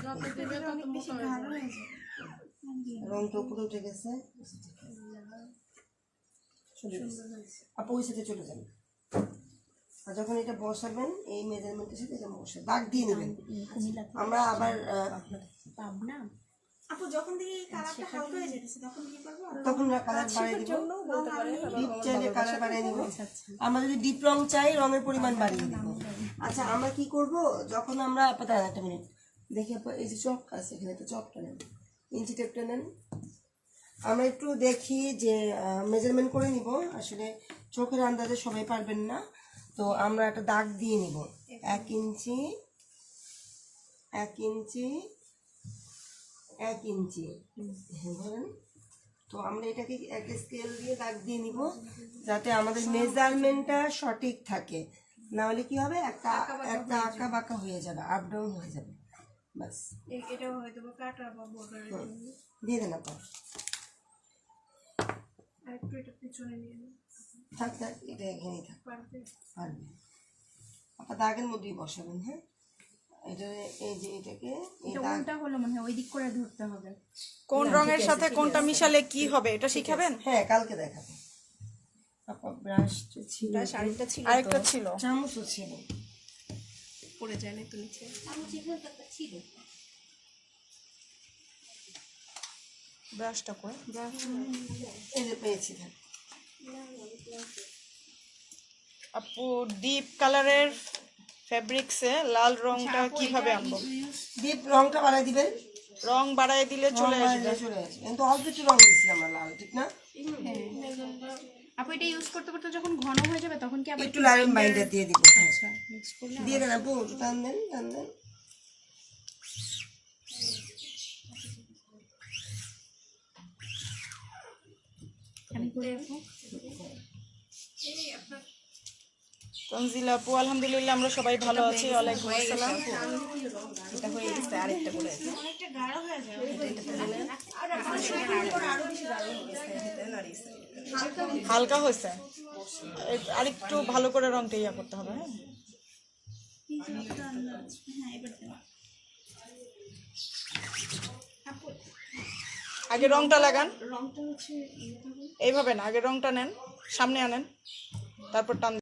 যত দেবে তত বেশি ভালো হয়ে যাবে। রংটা উপরে উঠে গেছে, চলে গেছে। আপু ওই সাথে চলে যাবেন, আর যখন এটা বসাবেন এই মেজারমেন্টের সাথে এটা বসে দাগ দিয়ে নেবেন। আমরা আবার পাবনা আপু যখন দেখি এই কালারটা হালকা হয়ে যেতেছে তখন কি করব? তখন কালার বাড়িয়ে দিব, ডিপ চাইলে কালার বাড়িয়ে দিব, আমরা যদি ডিপ রং চাই রঙের পরিমাণ বাড়িয়ে দিব। আচ্ছা আমরা কি করব, যখন আমরা আপনার একটা মিনিট দেখি আপা, এই যে চক আছে এখানে, একটা চকটা নেন, ইঞ্চি টেপটা নেন। আমরা একটু দেখি যে মেজারমেন্ট করে নিব, আসলে চোখের আন্দাজে সবাই পারবেন না, তো আমরা একটা দাগ দিয়ে নিব 1 ইঞ্চি 1 ইঞ্চি 1 ইঞ্চি। হ্যাঁ ধরেন তো আমরা এটাকে একটা স্কেল দিয়ে দাগ দিয়ে নিব যাতে আমাদের মেজারমেন্টটা সঠিক থাকে, না হলে কি হবে একটা একটা আঁকা বাঁকা হয়ে যাবে, আপ ডাউন হয়ে যাবে। বাস এটাও হয়তো বা কাটা বা বর্ডারের জন্য। দিয়ে দেন আপা। আর একটু এটা পিছনে নিয়ে নিই। থাক থাক, এটা এখানেই থাক, পারবে? পারবে। আপা দাগের মধ্যেই বসাবেন, হ্যাঁ। এটা এই যে এটাকে এই এটা দাগ, উল্টা হলো মনে হয়, ওই দিক করে ধরতে হবে। কোন রঙের সাথে কোনটা মিশালে কি হবে এটা শিখাবেন? হ্যাঁ কালকে দেখাবো। আপা ব্রাশ ছিল, শাড়িটা ছিল আরেকটা ছিল। চামচও ছিল। পড়ে যায় না তো নিচে। ছিল ব্রাশটা করে এই যে পেয়েছি, থাক। আপু ডিপ কালারের ফেব্রিক্সে লাল রংটা কিভাবে আনবো? ডিপ রংটা বাড়াই দিবেন, রং বাড়ায় দিলে চলে রং আসবে। বাড়াইলে চলে আসবে। কিন্তু অল্প একটু রং দিচ্ছি আমরা লাল, ঠিক না? আপু এটা ইউজ করতে করতে যখন ঘন হয়ে যাবে তখন কি আবার একটু লাল বাইন্ডার দিয়ে দিব। আচ্ছা মিক্স করলে দিয়ে দেন আপু, টান দেন টান দেন। আমি করে রাখবো। তনজিলা আপু আলহামদুলিল্লাহ আমরা সবাই ভালো আছি, ওয়ালাইকুম আসসালাম। এটা হয়ে গেছে, আরেকটা করে আছে। অনেকটা গাঢ় হয়ে যাবে। হালকা হয়েছে, আরেকটু ভালো করে রংটা ইয়া করতে হবে। হ্যাঁ আগে রংটা লাগান, রংটা হচ্ছে এইভাবে না, আগে রংটা নেন, সামনে আনেন, তারপর টান।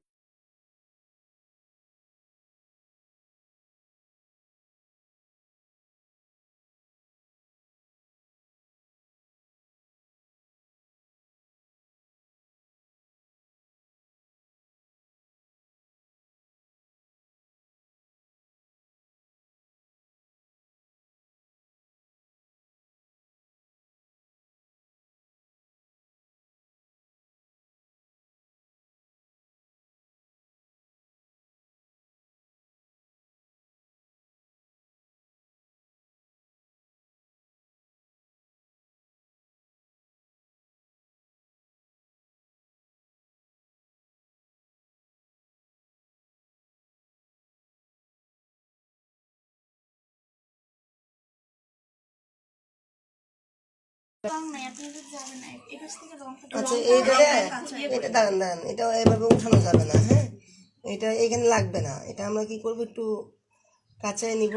আচ্ছা এইটা এটা দাঁড়ান দাঁড়ান, এটা এভাবে উঠানো যাবে না, হ্যাঁ। এটা এখানে লাগবে না, এটা আমরা কি করবো, একটু কাঁচায় নিব।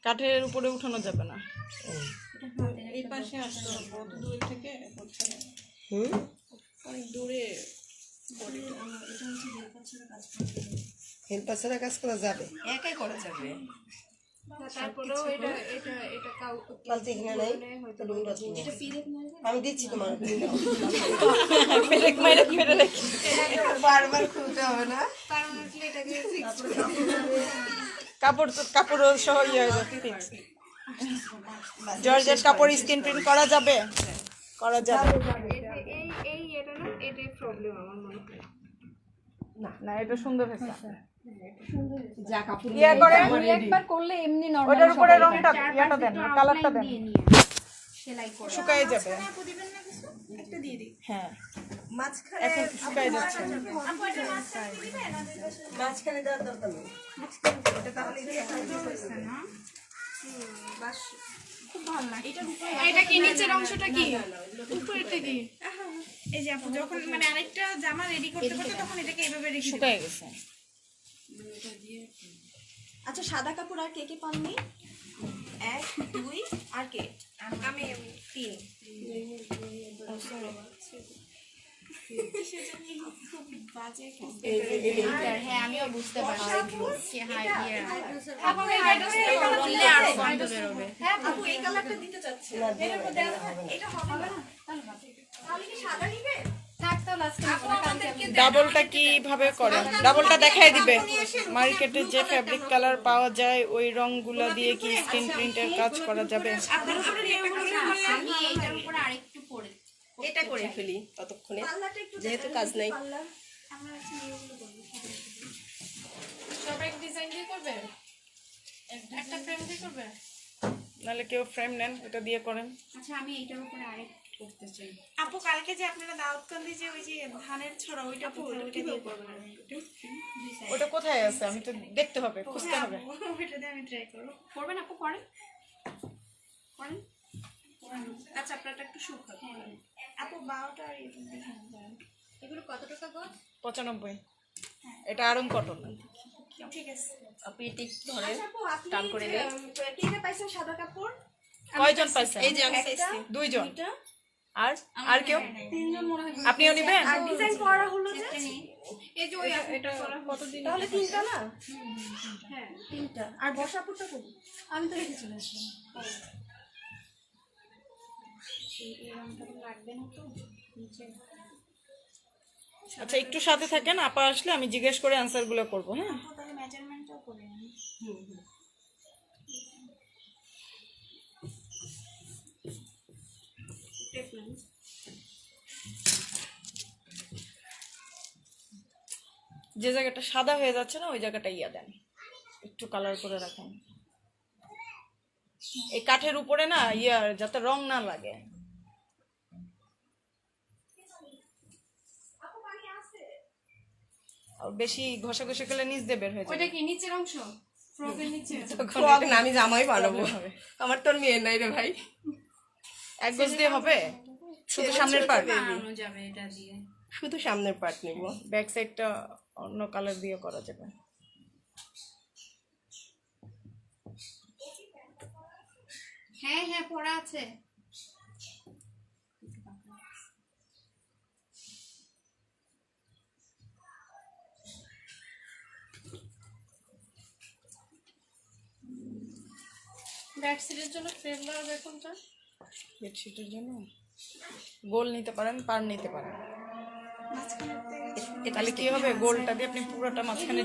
কাঠের উপরে উঠানো যাবে না। এই পাশে আসতে হবে, অত দূর থেকে হচ্ছে না। অনেক দূরে হেল্পার ছাড়া কাজ করা যাবে। একাই করা যাবে। তারপরেও এটা এটা এটা কাউ বালতি এখানে নাই, তো ডুমটা তুমি নাও। আমি দিচ্ছি তোমার, তুমি নাও। পেরেক মাইরে ফেলে রেখে বারবার খুলতে হবে না। পার্মানেন্টলি এটাকে ফিক্স কাপড় সহ ইয়ে হয়ে যাবে। জর্জেট কাপড় স্ক্রিন প্রিন্ট করা যাবে, করা যাবে। এই এটা না, এটাই প্রবলেম আমার মনে হয়। না এটা সুন্দর হয়েছে। যা কাপড় ইয়ে করেন, একবার করলে এমনি নরমাল ওটার উপরে রংটা ইয়াটা দেন, কালারটা দেন, সেলাই করে শুকায় যাবে। দিবেন না কিছু? একটা দিয়ে দিই। হ্যাঁ মাঝখানে এখন শুকায় যাচ্ছে। আপু এটা মাঝখানে দিবেন? মাঝখানে দেওয়ার দরকার নেই। এটা তাহলে এটা হচ্ছে না। বাস খুব ভালো লাগে। এটা কি নিচের অংশটা কি? উপরেরটা কি? এই যে আপু যখন মানে আরেকটা জামা রেডি করতে করতে তখন এটাকে এইভাবে রেখে দিবেন। শুকায় গেছে। আচ্ছা সাদা কাপড় আর কে কে পাননি? 1 2 আর কে? আমি 3। হ্যাঁ আমিও বুঝতে পারছি কি হাই ইয়ে আপু এটা বললে আরো গন্ধ বেরোবে। হ্যাঁ আপু এই কালারটা দিতে চাচ্ছি। এর মধ্যে এটা হবে না। তাহলে কি সাদা নিবে? থাক তো লাস্টে ডাবলটা কিভাবে করে? ডাবলটা দেখাই দিবে। মার্কেটে যে ফ্যাব্রিক কালার পাওয়া যায় ওই রংগুলো দিয়ে কি স্ক্রিন প্রিন্টের কাজ করা যাবে? আপনার উপরে একটা কথা বললাম। আমি এইটার উপরে আরেকটু পরে এটা করে ফেলি ততক্ষণে, যেহেতু কাজ নাই। সবাই ডিজাইন দিয়ে করবে? একটা ফ্রেম দিয়ে করবে? নাহলে কেউ ফ্রেম নেন, এটা দিয়ে করেন। আচ্ছা আমি এইটার উপরে আরেকটু করতে চাই। আপু কালকে যে আপনারা দাউদকান্দি যে ওই যে ধানের ছড়া ওইটা ওইটা দিয়ে করবেন। ওটা কোথায় আছে? আমি তো দেখতে হবে, খুঁজতে হবে। ওইটা দিয়ে আমি ট্রাই করবো। করবেন আপু? করেন করেন। আচ্ছা আপনারটা একটু শুকাবে। আপু 12টা আর এটা দেখান যায়। এগুলো কত টাকা গো? 95। এটা আরং কটন। ঠিক আছে। আপনি এটা একটু ধরে আচ্ছা আপু আপনি টান করে দিন। টিনে পাইছেন সাদা কাপড়? কয়জন পাইছেন? এই যে আমি চাইছি 2 জন। আর কেউ? 3 জন মনে হয়। আপনিও নেবেন? আর ডিজাইন করা হলো যে এই যে ওই এটা কতদিন তাহলে 3টা না? হ্যাঁ 3টা। আর বসাপুরটা করব। আমি তো রেখে চলে আসলাম। আচ্ছা একটু সাথে থাকেন, আপা আসলে আমি জিজ্ঞেস করে অ্যান্সার গুলো করবো। হ্যাঁ, আপু তাহলে মেজারমেন্টটাও করে নিন। যে জায়গাটা সাদা হয়ে যাচ্ছে না ওই জায়গাটা ইয়া দেন, একটু কালার করে রাখেন। এই কাঠের উপরে না ইয়ার যাতে রং না লাগে। আর বেশি ঘষাঘষি করলে নিচ দিয়ে বের হয়ে ওইটা যাবে। কি নিচের অংশ? ফ্রকের নিচে? ফ্রক না, আমি জামাই বানাবো। আমার তো আর মেয়ে নাই রে ভাই। এক গজ দিয়ে হবে? শুধু সামনের পার্ট? বানানো যাবে এটা দিয়ে। শুধু সামনের পার্ট নেব। ব্যাক সাইডটা অন্য কালার দিয়ে করা যাবে। হ্যাঁ হ্যাঁ পড়া আছে। ব্যাকসাইডের জন্য ফ্রেম লাগাবে কোনটা? বেডশিটের জন্য গোল নিতে পারেন, পার নিতে পারেন। তাহলে কি হবে, গোলটা দিয়ে আপনি পুরোটা মাঝখানে